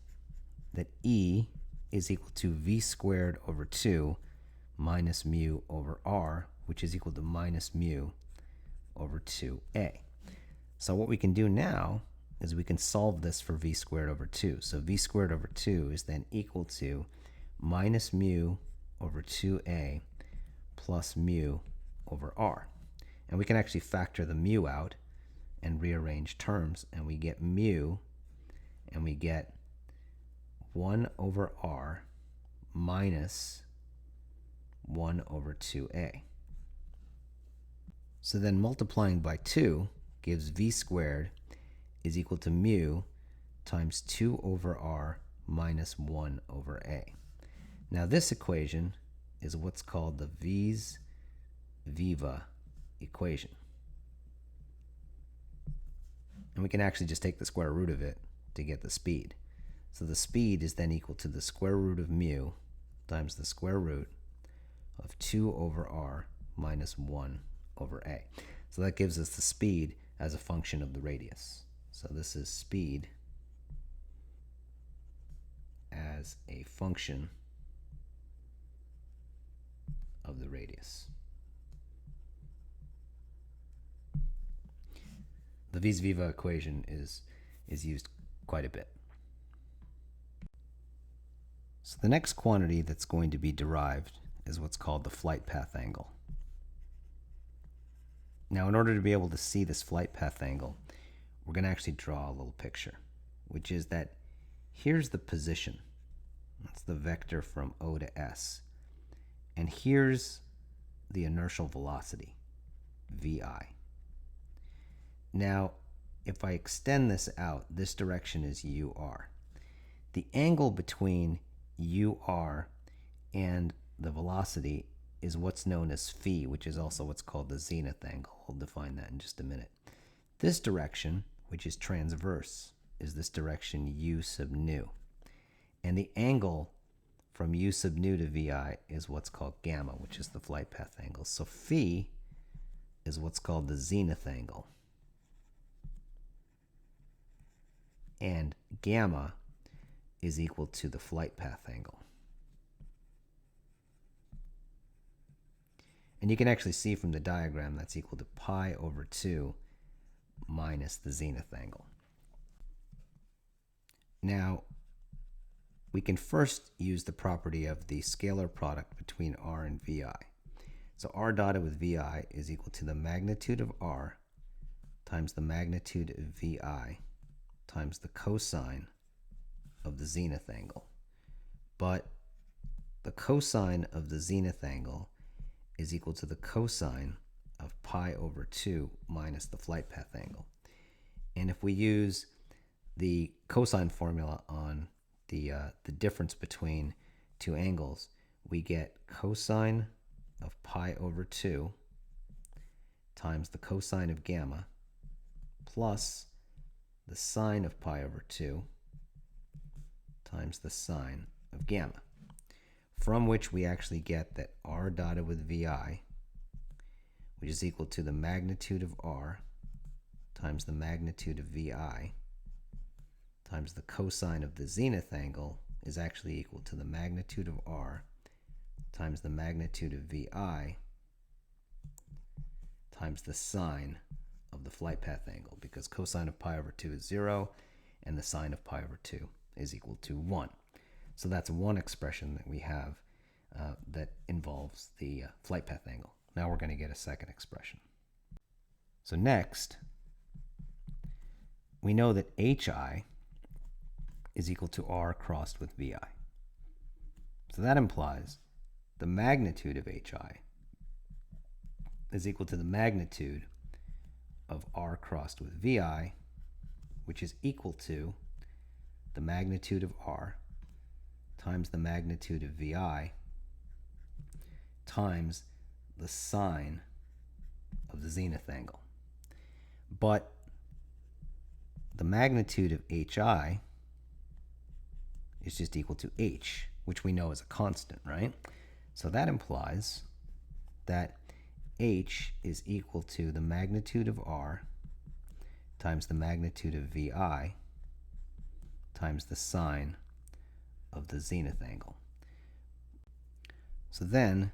that E is equal to V squared over 2 minus mu over R, which is equal to minus mu over 2A. So what we can do now is we can solve this for V squared over 2. So V squared over 2 is then equal to minus mu over 2A plus mu over R. And we can actually factor the mu out and rearrange terms, and we get mu, and we get 1 over R minus 1 over 2A. So then multiplying by 2 gives V squared is equal to mu times 2 over R minus 1 over A. Now this equation is what's called the vis viva equation. And we can actually just take the square root of it to get the speed. So the speed is then equal to the square root of mu times the square root of 2 over R minus 1 over A. So that gives us the speed as a function of the radius. So this is speed as a function of the radius. The vis viva equation is used quite a bit. So the next quantity that's going to be derived is what's called the flight path angle. Now, in order to be able to see this flight path angle, we're going to actually draw a little picture, which is that here's the position. That's the vector from O to S. And here's the inertial velocity, VI. Now, if I extend this out, this direction is UR. The angle between UR and the velocity is what's known as phi, which is also what's called the zenith angle. We'll define that in just a minute. This direction, which is transverse, is this direction U sub nu. And the angle from U sub nu to VI is what's called gamma, which is the flight path angle. So phi is what's called the zenith angle. And gamma is equal to the flight path angle. And you can actually see from the diagram that's equal to pi over 2 minus the zenith angle. Now, we can first use the property of the scalar product between R and VI. So R dotted with VI is equal to the magnitude of R times the magnitude of VI times the cosine of the zenith angle. But the cosine of the zenith angle is equal to the cosine of pi over 2 minus the flight path angle. And if we use the cosine formula on the difference between two angles, we get cosine of pi over 2 times the cosine of gamma plus the sine of pi over 2 times the sine of gamma, from which we actually get that R dotted with VI, which is equal to the magnitude of R times the magnitude of VI times the cosine of the zenith angle is actually equal to the magnitude of R times the magnitude of VI times the sine of the flight path angle, because cosine of pi over 2 is 0 and the sine of pi over 2 is equal to 1. So that's one expression that we have that involves the flight path angle. Now we're going to get a second expression. So next, we know that HI is equal to R crossed with VI. So that implies the magnitude of HI is equal to the magnitude of R crossed with VI, which is equal to the magnitude of R times the magnitude of VI times the sine of the zenith angle. But the magnitude of HI is just equal to H, which we know is a constant, right? So that implies that H is equal to the magnitude of R times the magnitude of VI times the sine of the zenith angle. So then,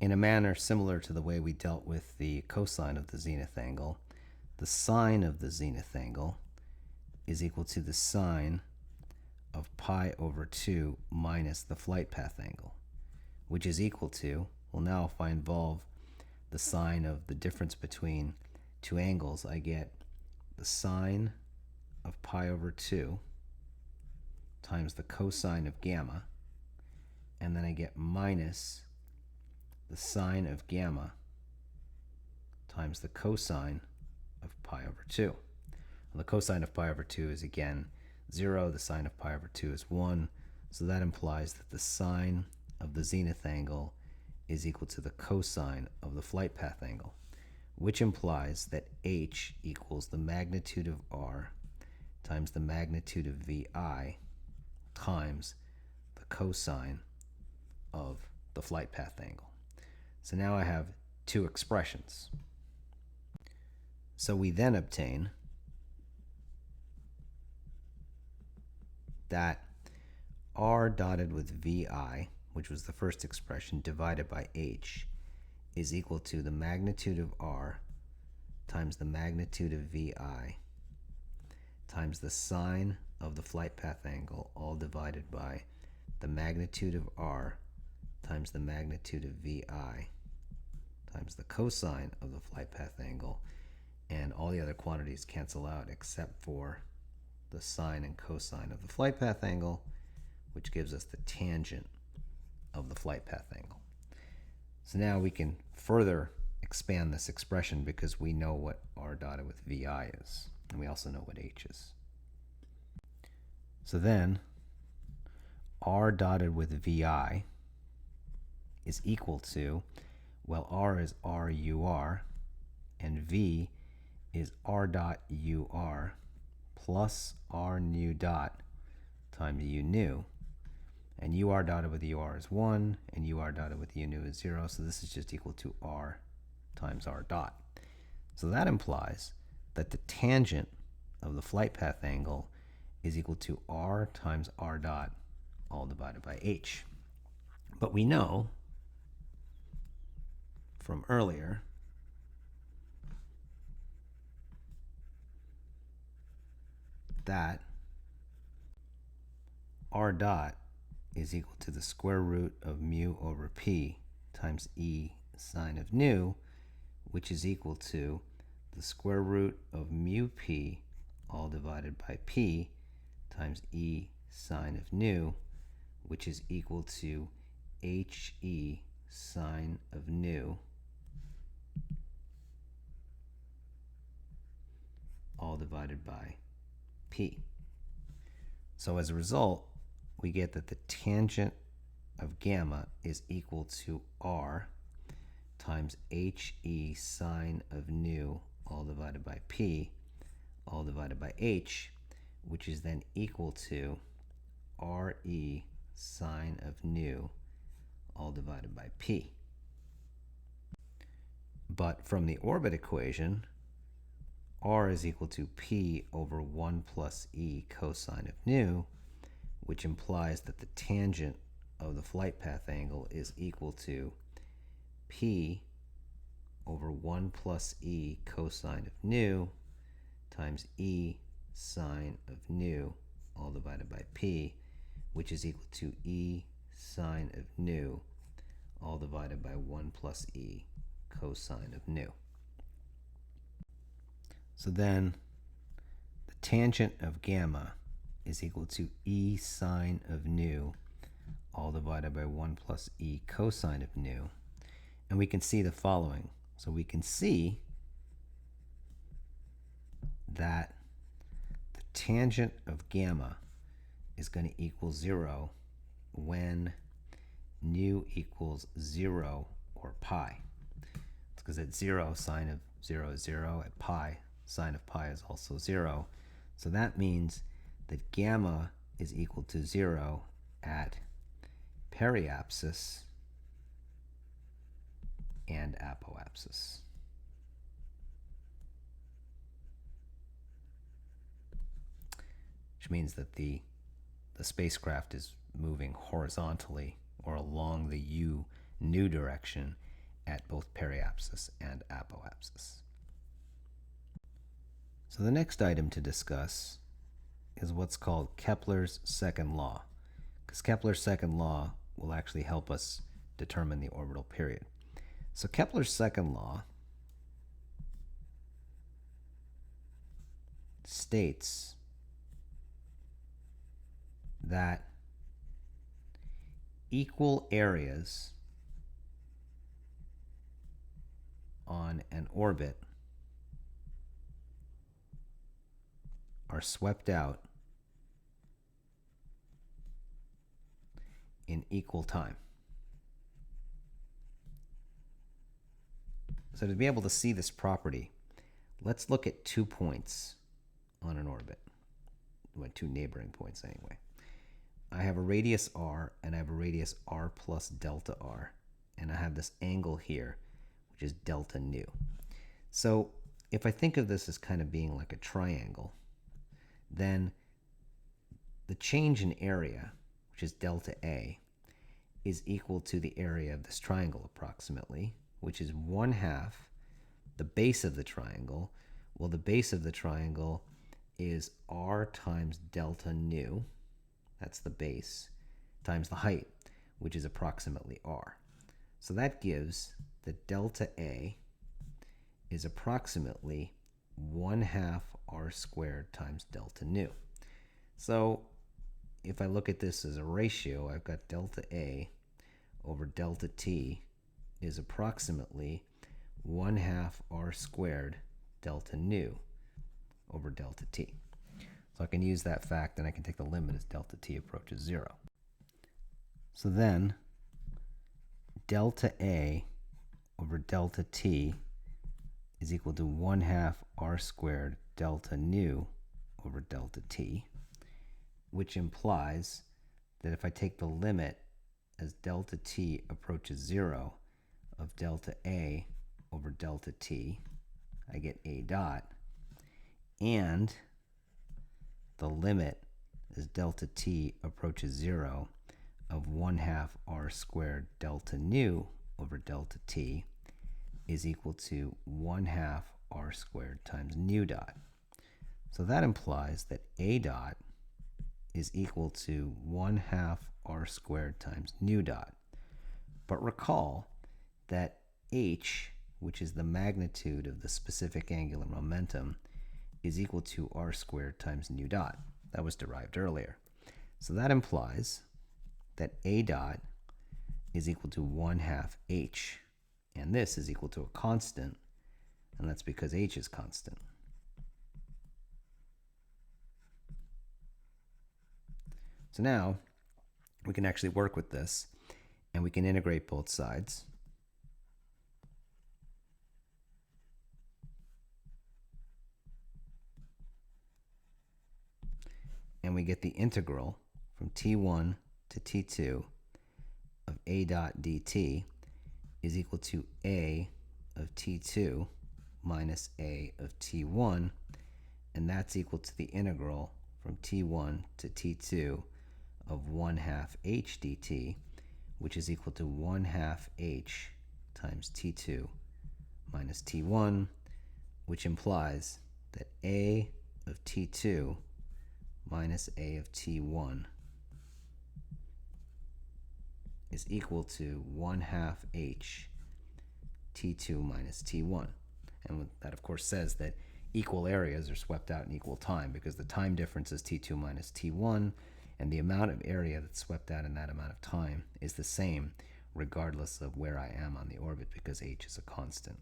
in a manner similar to the way we dealt with the cosine of the zenith angle, the sine of the zenith angle is equal to the sine of pi over 2 minus the flight path angle, which is equal to, well, now if I involve the sine of the difference between two angles, I get the sine of pi over 2 times the cosine of gamma, and then I get minus the sine of gamma times the cosine of pi over 2. Well, the cosine of pi over 2 is again 0, the sine of pi over 2 is 1, so that implies that the sine of the zenith angle is equal to the cosine of the flight path angle, which implies that H equals the magnitude of R times the magnitude of VI times the cosine of the flight path angle. So now I have two expressions. So we then obtain that R dotted with VI, which was the first expression, divided by H, is equal to the magnitude of R times the magnitude of VI times the sine of the flight path angle, all divided by the magnitude of R times the magnitude of VI times the cosine of the flight path angle, and all the other quantities cancel out except for the sine and cosine of the flight path angle, which gives us the tangent of the flight path angle. So now we can further expand this expression because we know what R dotted with VI is, and we also know what H is. So then R dotted with VI is equal to, well, R is R UR, and V is R dot UR plus R nu dot times U nu. And UR dotted with UR is 1, and UR dotted with U nu is 0, so this is just equal to R times R dot. So that implies that the tangent of the flight path angle is equal to R times R dot, all divided by H. But we know from earlier that R dot is equal to the square root of mu over p times E sine of nu, which is equal to the square root of mu p all divided by p times E sine of nu, which is equal to HE sine of nu all divided by p. So as a result, we get that the tangent of gamma is equal to R times HE sine of nu all divided by p all divided by h, which is then equal to RE sine of nu all divided by p. But from the orbit equation, R is equal to p over 1 plus E cosine of nu, which implies that the tangent of the flight path angle is equal to p over 1 plus E cosine of nu times E sine of nu all divided by p, which is equal to E sine of nu all divided by 1 plus E cosine of nu. So then the tangent of gamma is equal to E sine of nu all divided by 1 plus E cosine of nu. And we can see the following. So we can see that the tangent of gamma is going to equal 0 when nu equals 0 or pi. It's because at 0, sine of 0 is 0. At pi, sine of pi is also 0. So that means that gamma is equal to 0 at periapsis and apoapsis. Which means that the spacecraft is moving horizontally or along the new direction at both periapsis and apoapsis. So the next item to discuss is what's called Kepler's second law, because Kepler's second law will actually help us determine the orbital period. So Kepler's second law states that equal areas on an orbit are swept out in equal time. So to be able to see this property, let's look at 2 points on an orbit. Well, 2 neighboring points anyway. I have a radius r and I have a radius r plus delta r, and I have this angle here, which is delta nu. So if I think of this as kind of being like a triangle, then the change in area, which is delta A, is equal to the area of this triangle approximately, which is 1/2 the base of the triangle. Well, the base of the triangle is r times delta nu, that's the base, times the height, which is approximately r. So that gives that delta A is approximately 1/2 r squared times delta nu. So if I look at this as a ratio, I've got delta A over delta t is approximately 1/2 r squared delta nu over delta t. So I can use that fact, and I can take the limit as delta t approaches 0. So then delta A over delta t is equal to 1/2 r squared delta nu over delta t, which implies that if I take the limit as delta t approaches 0 of delta A over delta t, I get A dot, and the limit as delta t approaches 0 of 1/2 r squared delta nu over delta t is equal to 1/2 r squared times nu dot. So that implies that A dot is equal to 1/2 r squared times nu dot. But recall that h, which is the magnitude of the specific angular momentum, is equal to r squared times nu dot. That was derived earlier. So that implies that A dot is equal to 1/2 h, and this is equal to a constant, and that's because h is constant. So now we can actually work with this, and we can integrate both sides. And we get the integral from t1 to t2 of A dot dt is equal to A of t2 minus A of t1, and that's equal to the integral from t1 to t2 of 1/2 h dt, which is equal to 1/2 h times t2 minus t1, which implies that A of t2 minus A of t1 is equal to 1/2 h t2 minus t1. And that, of course, says that equal areas are swept out in equal time, because the time difference is t2 minus t1, and the amount of area that's swept out in that amount of time is the same regardless of where I am on the orbit, because h is a constant.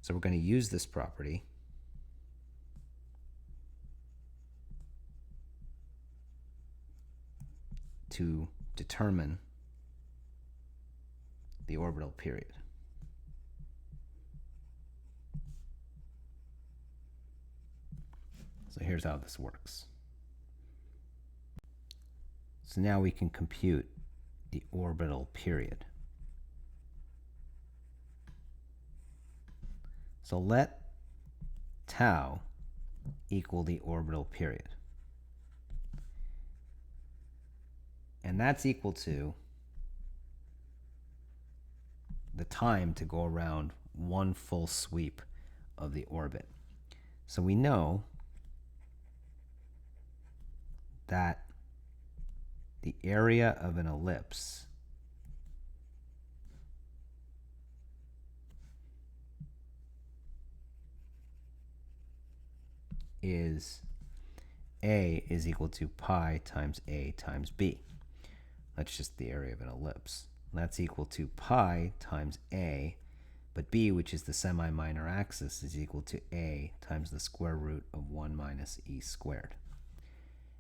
So we're going to use this property to determine the orbital period. So here's how this works. So now we can compute the orbital period. So let tau equal the orbital period. And that's equal to the time to go around one full sweep of the orbit. So we know that the area of an ellipse is A is equal to pi times A times B. That's just the area of an ellipse. That's equal to pi times A, but B, which is the semi-minor axis, is equal to A times the square root of 1 minus E squared.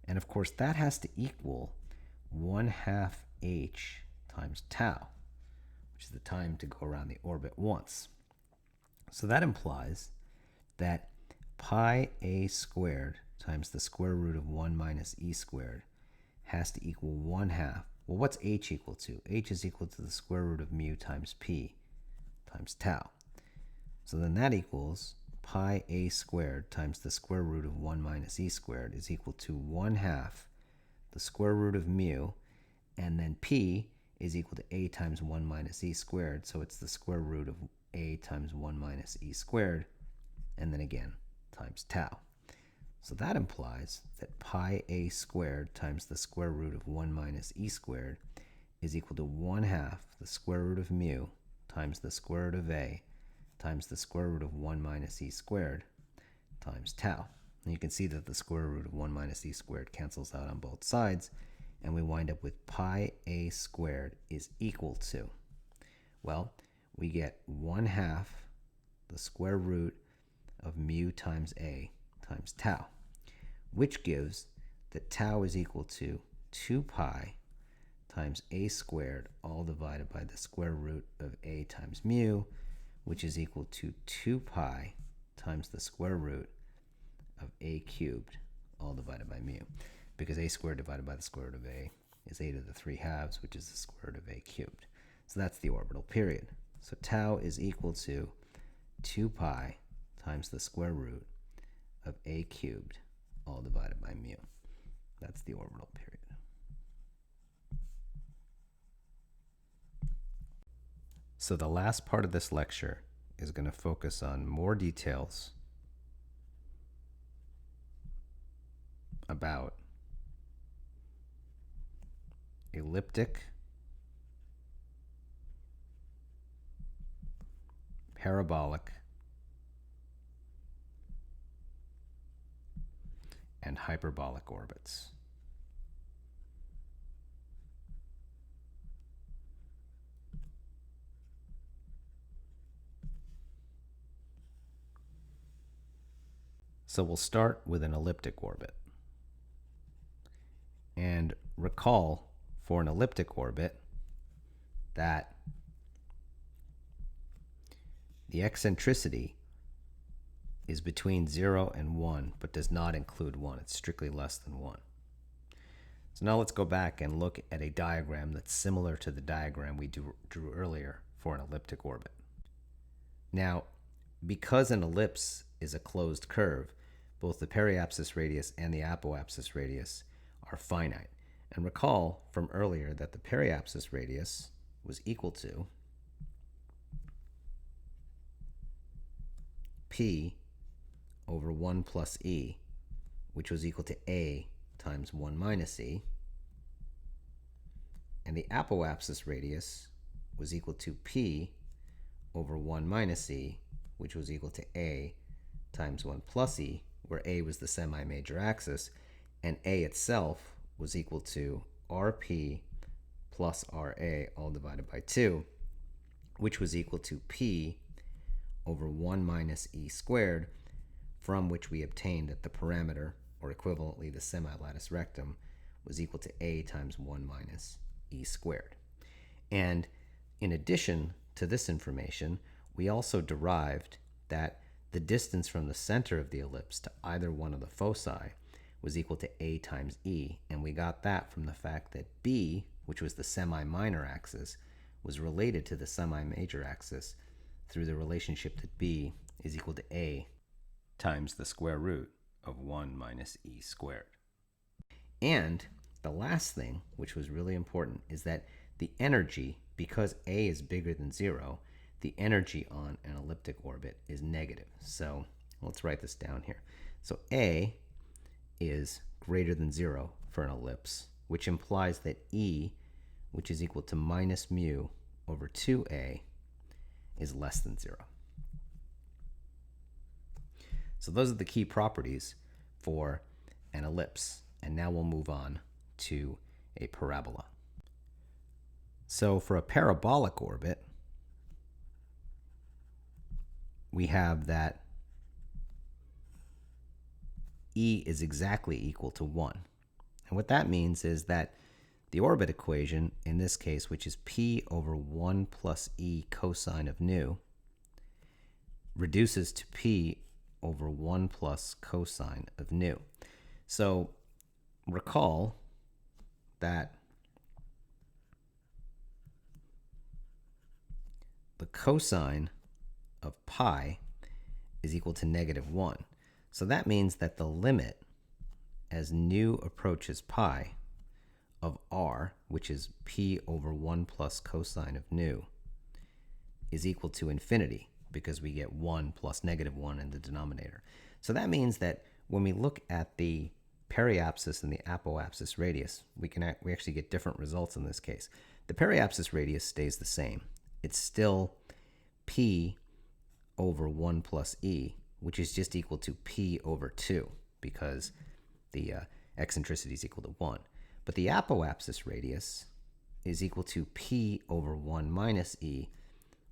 And of course, that has to equal 1/2 h times tau, which is the time to go around the orbit once. So that implies that pi A squared times the square root of 1 minus E squared has to equal 1/2. Well, what's h equal to? H is equal to the square root of mu times p times tau. So then that equals pi A squared times the square root of 1 minus E squared is equal to 1/2 the square root of mu, and then p is equal to A times 1 minus E squared, so it's the square root of A times 1 minus E squared, and then again times tau. So that implies that pi A squared times the square root of 1 minus E squared is equal to 1/2 the square root of mu times the square root of A times the square root of 1 minus E squared times tau. And you can see that the square root of 1 minus E squared cancels out on both sides, and we wind up with pi A squared is equal to, well, we get 1/2 the square root of mu times A times tau, which gives that tau is equal to 2 pi times A squared all divided by the square root of A times mu, which is equal to 2 pi times the square root of A cubed all divided by mu, because A squared divided by the square root of A is A to the 3/2, which is the square root of A cubed. So that's the orbital period. So tau is equal to 2 pi times the square root of A cubed all divided by mu. That's the orbital period. So the last part of this lecture is going to focus on more details about elliptic, parabolic, and hyperbolic orbits. So we'll start with an elliptic orbit. And recall for an elliptic orbit that the eccentricity is between 0 and 1, but does not include 1. It's strictly less than 1. So now let's go back and look at a diagram that's similar to the diagram we drew earlier for an elliptic orbit. Now, because an ellipse is a closed curve, both the periapsis radius and the apoapsis radius are finite. And recall from earlier that the periapsis radius was equal to P over 1 plus E, which was equal to A times 1 minus E. And the apoapsis radius was equal to P over 1 minus E, which was equal to A times 1 plus E, where A was the semi-major axis, and A itself was equal to RP plus RA all divided by 2, which was equal to P over 1 minus E squared, from which we obtained that the parameter, or equivalently the semilattice rectum, was equal to A times 1 minus E squared. And in addition to this information, we also derived that the distance from the center of the ellipse to either one of the foci was equal to a times e, and we got that from the fact that b, which was the semi-minor axis, was related to the semi-major axis through the relationship that b is equal to a times the square root of 1 minus e squared. And the last thing, which was really important, is that the energy, because a is bigger than 0, the energy on an elliptic orbit is negative. So let's write this down here. So a is greater than 0 for an ellipse, which implies that e, which is equal to minus mu over 2a, is less than 0. So those are the key properties for an ellipse. And now we'll move on to a parabola. So for a parabolic orbit, we have that e is exactly equal to 1. And what that means is that the orbit equation, in this case, which is p over 1 plus e cosine of nu, reduces to p over 1 plus cosine of nu. So recall that the cosine of pi is equal to negative 1. So that means that the limit as nu approaches pi of r, which is p over 1 plus cosine of nu, is equal to infinity, because we get 1 plus negative 1 in the denominator. So that means that when we look at the periapsis and the apoapsis radius, we actually get different results in this case. The periapsis radius stays the same. It's still p over 1 plus e, which is just equal to p over 2, because the eccentricity is equal to 1. But the apoapsis radius is equal to p over 1 minus e,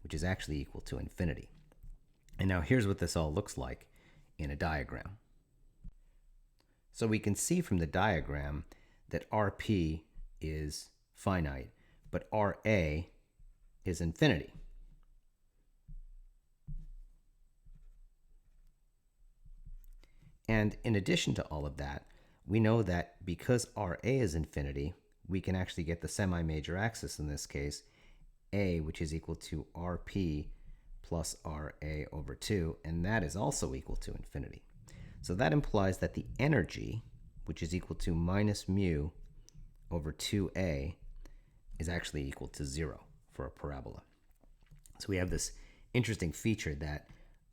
which is actually equal to infinity. And now here's what this all looks like in a diagram. So we can see from the diagram that Rp is finite, but Ra is infinity. And in addition to all of that, we know that because Ra is infinity, we can actually get the semi-major axis in this case, a, which is equal to Rp plus Ra over 2, and that is also equal to infinity. So that implies that the energy, which is equal to minus mu over 2a, is actually equal to 0 for a parabola. So we have this interesting feature that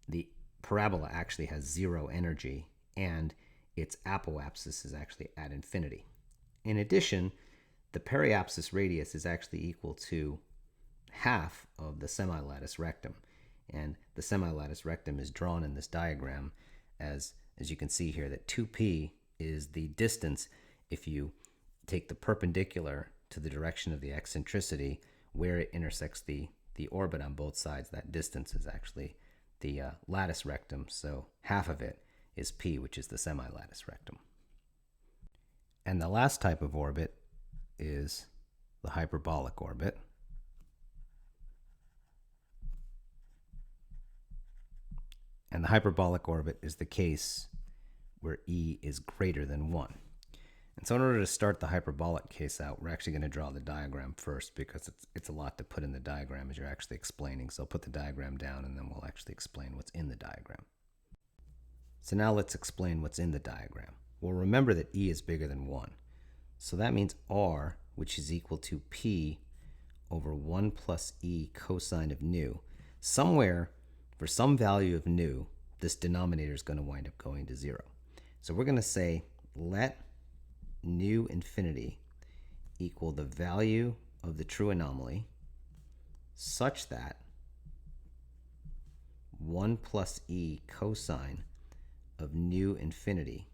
the parabola actually has 0 energy, and its apoapsis is actually at infinity. In addition, the periapsis radius is actually equal to half of the semilattice rectum. And the semilattice rectum is drawn in this diagram as you can see here, that 2p is the distance if you take the perpendicular to the direction of the eccentricity where it intersects the orbit on both sides. That distance is actually the lattice rectum, so half of it is p, which is the semilattice rectum. And the last type of orbit is the hyperbolic orbit. And the hyperbolic orbit is the case where e is greater than 1. And so in order to start the hyperbolic case out, we're actually going to draw the diagram first, because it's a lot to put in the diagram as you're actually explaining. So I'll put the diagram down and then we'll actually explain what's in the diagram. So now let's explain what's in the diagram. Well, remember that e is bigger than 1. So that means r, which is equal to p over 1 plus e cosine of nu. Somewhere, for some value of nu, this denominator is going to wind up going to 0. So we're going to say let nu infinity equal the value of the true anomaly such that 1 plus e cosine of nu infinity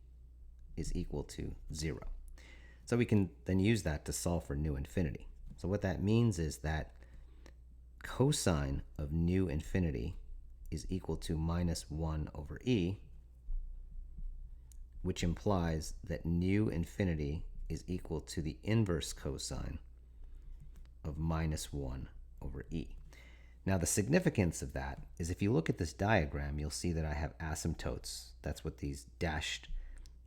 is equal to 0. So we can then use that to solve for nu infinity. So what that means is that cosine of nu infinity is equal to minus 1 over e, which implies that nu infinity is equal to the inverse cosine of minus 1 over e. Now, the significance of that is if you look at this diagram, you'll see that I have asymptotes. That's what these dashed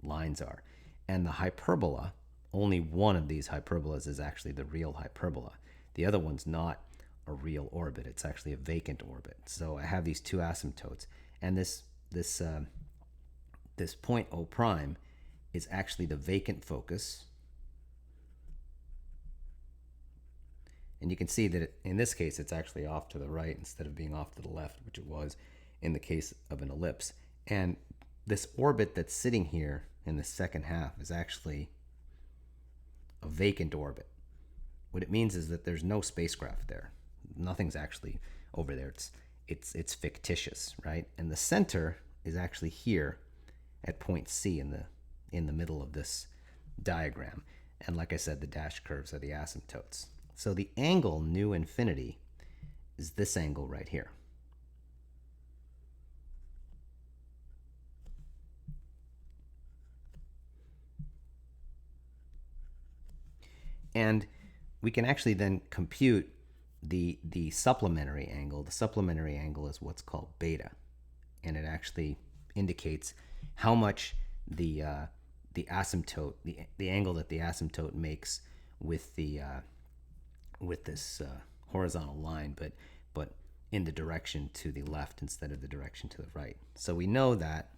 lines are. And the hyperbola, only one of these hyperbolas is actually the real hyperbola. The other one's not a real orbit. It's actually a vacant orbit. So I have these two asymptotes. And this point O prime is actually the vacant focus. And you can see that in this case, it's actually off to the right instead of being off to the left, which it was in the case of an ellipse. And this orbit that's sitting here in the second half is actually a vacant orbit. What it means is that there's no spacecraft there. Nothing's actually over there. It's fictitious, right? And the center is actually here at point C in the middle of this diagram. And like I said, the dashed curves are the asymptotes. So the angle nu infinity is this angle right here. And we can actually then compute the supplementary angle. The supplementary angle is what's called beta, and it actually indicates how much the asymptote, the angle that the asymptote makes with this horizontal line, but in the direction to the left instead of the direction to the right. So we know that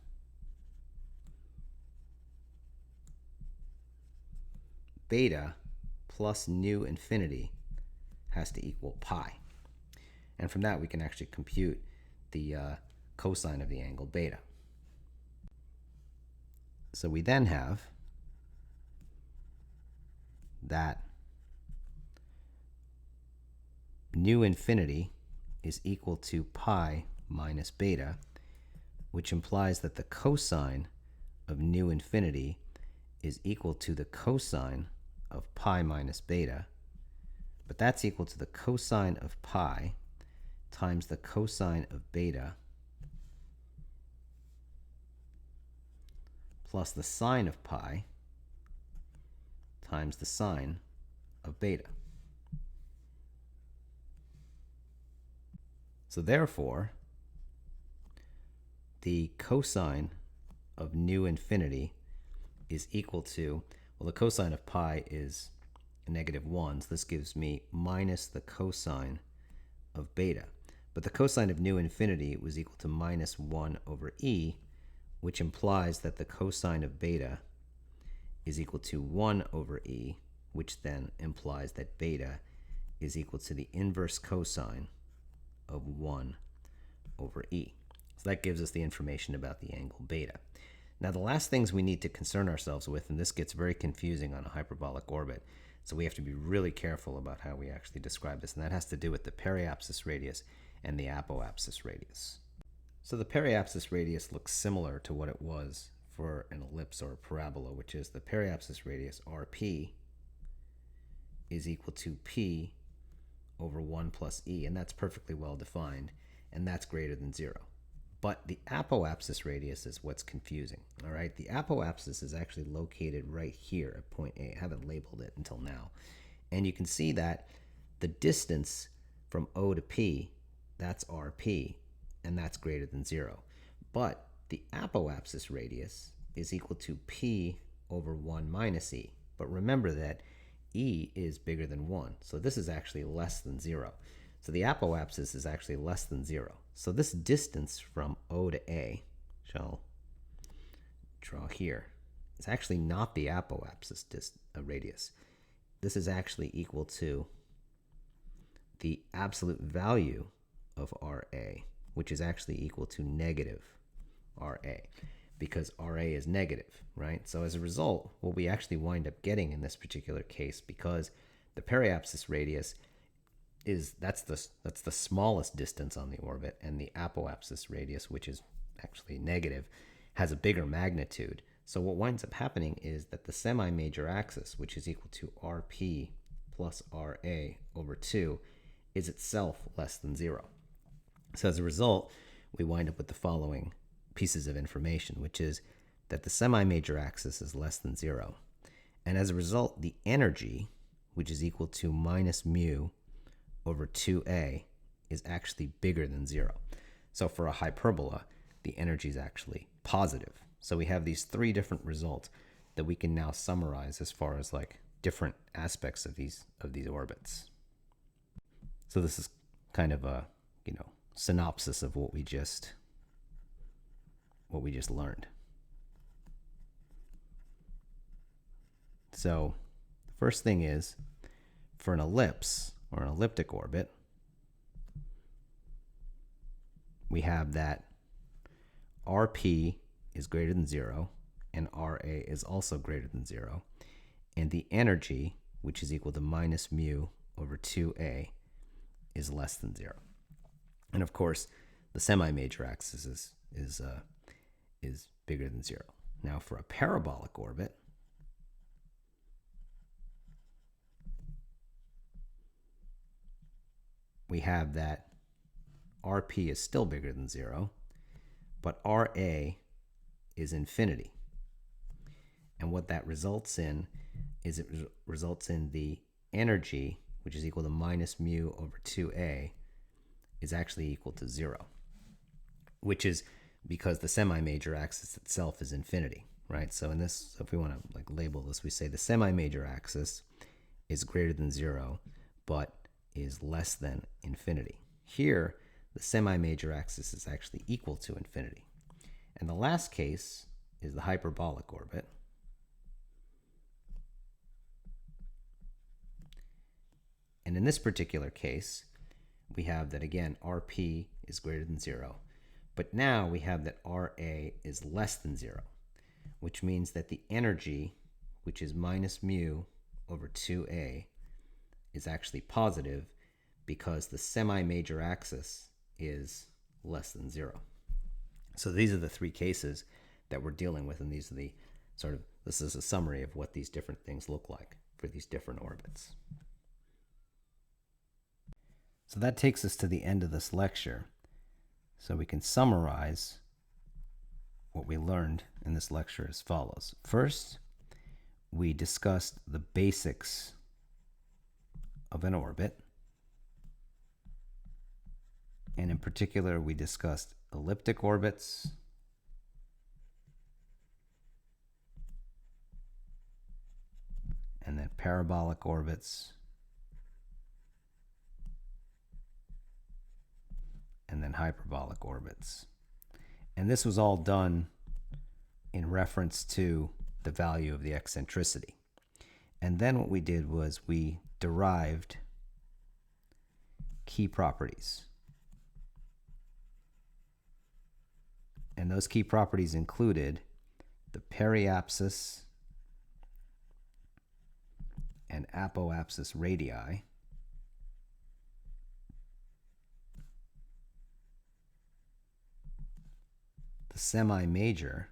beta plus nu infinity has to equal pi. And from that, we can actually compute the cosine of the angle beta. So we then have that nu infinity is equal to pi minus beta, which implies that the cosine of nu infinity is equal to the cosine of pi minus beta, but that's equal to the cosine of pi times the cosine of beta plus the sine of pi times the sine of beta. So therefore, the cosine of nu infinity is equal to, well, the cosine of pi is -1, so this gives me minus the cosine of beta. But the cosine of nu infinity was equal to -1 over e, which implies that the cosine of beta is equal to 1 over e, which then implies that beta is equal to the inverse cosine of 1 over e. So that gives us the information about the angle beta. Now the last things we need to concern ourselves with, and this gets very confusing on a hyperbolic orbit, so we have to be really careful about how we actually describe this, and that has to do with the periapsis radius and the apoapsis radius. So the periapsis radius looks similar to what it was for an ellipse or a parabola, which is the periapsis radius, rp, is equal to p over 1 plus e, and that's perfectly well defined, and that's greater than 0. But the apoapsis radius is what's confusing, all right? The apoapsis is actually located right here at point A. I haven't labeled it until now. And you can see that the distance from O to P, that's RP, and that's greater than 0. But the apoapsis radius is equal to P over 1 minus E. But remember that E is bigger than 1, so this is actually less than 0. So the apoapsis is actually less than 0. So this distance from O to A, shall draw here, is actually not the apoapsis radius. This is actually equal to the absolute value of RA, which is actually equal to negative RA, because RA is negative, right? So as a result, what we actually wind up getting in this particular case, because the periapsis radius is that's the smallest distance on the orbit, and the apoapsis radius, which is actually negative, has a bigger magnitude. So what winds up happening is that the semi-major axis, which is equal to RP plus RA over 2, is itself less than 0. So as a result, we wind up with the following pieces of information, which is that the semi-major axis is less than 0. And as a result, the energy, which is equal to minus mu over 2a, is actually bigger than 0. So for a hyperbola, the energy is actually positive. So we have these 3 different results that we can now summarize as far as like different aspects of these orbits. So this is kind of a, synopsis of what we just learned. So the first thing is, for an ellipse or an elliptic orbit, we have that RP is greater than 0 and RA is also greater than 0, and the energy, which is equal to minus mu over 2a, is less than 0. And of course, the semi-major axis is bigger than 0. Now for a parabolic orbit, we have that RP is still bigger than 0, but RA is infinity. And what that results in is it results in the energy, which is equal to minus mu over 2a, is actually equal to 0, which is because the semi-major axis itself is infinity, right? So in this, if we want to like label this, we say the semi-major axis is greater than 0, but is less than infinity. Here, the semi-major axis is actually equal to infinity. And the last case is the hyperbolic orbit. And in this particular case, we have that, again, RP is greater than 0. But now we have that RA is less than 0, which means that the energy, which is minus mu over 2a, is actually positive because the semi-major axis is less than 0. So these are the 3 cases that we're dealing with, and these are the this is a summary of what these different things look like for these different orbits. So that takes us to the end of this lecture. So we can summarize what we learned in this lecture as follows. First, we discussed the basics of an orbit. And in particular, we discussed elliptic orbits, and then parabolic orbits, and then hyperbolic orbits. And this was all done in reference to the value of the eccentricity. And then what we did was we derived key properties. And those key properties included the periapsis and Apoapsis Radii, the semi-major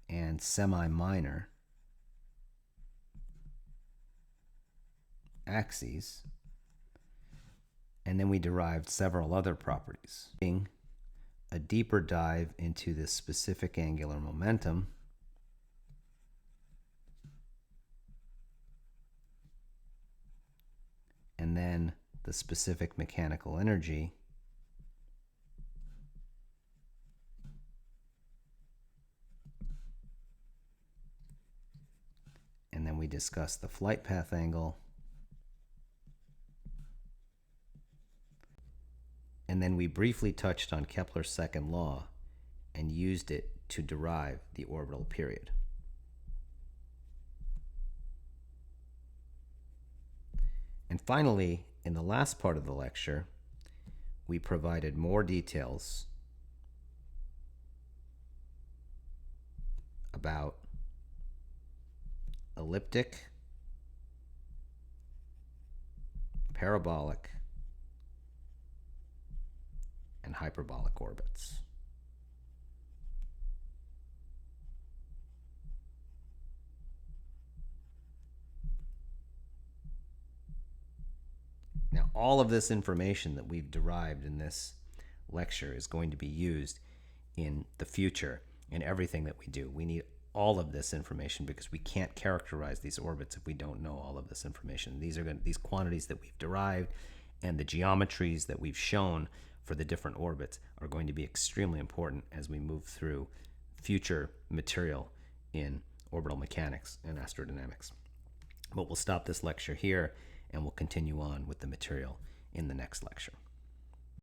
and semi-minor axes, and then we derived several other properties. A deeper dive into the specific angular momentum, and then the specific mechanical energy, and then we discussed the flight path angle, and then we briefly touched on Kepler's second law and used it to derive the orbital period. And finally, in the last part of the lecture, we provided more details about elliptic, parabolic, and hyperbolic orbits. Now, all of this information that we've derived in this lecture is going to be used in the future in everything that we do. We need all of this information, because we can't characterize these orbits if we don't know all of this information. These quantities that we've derived and the geometries that we've shown for the different orbits are going to be extremely important as we move through future material in orbital mechanics and astrodynamics. But we'll stop this lecture here and we'll continue on with the material in the next lecture.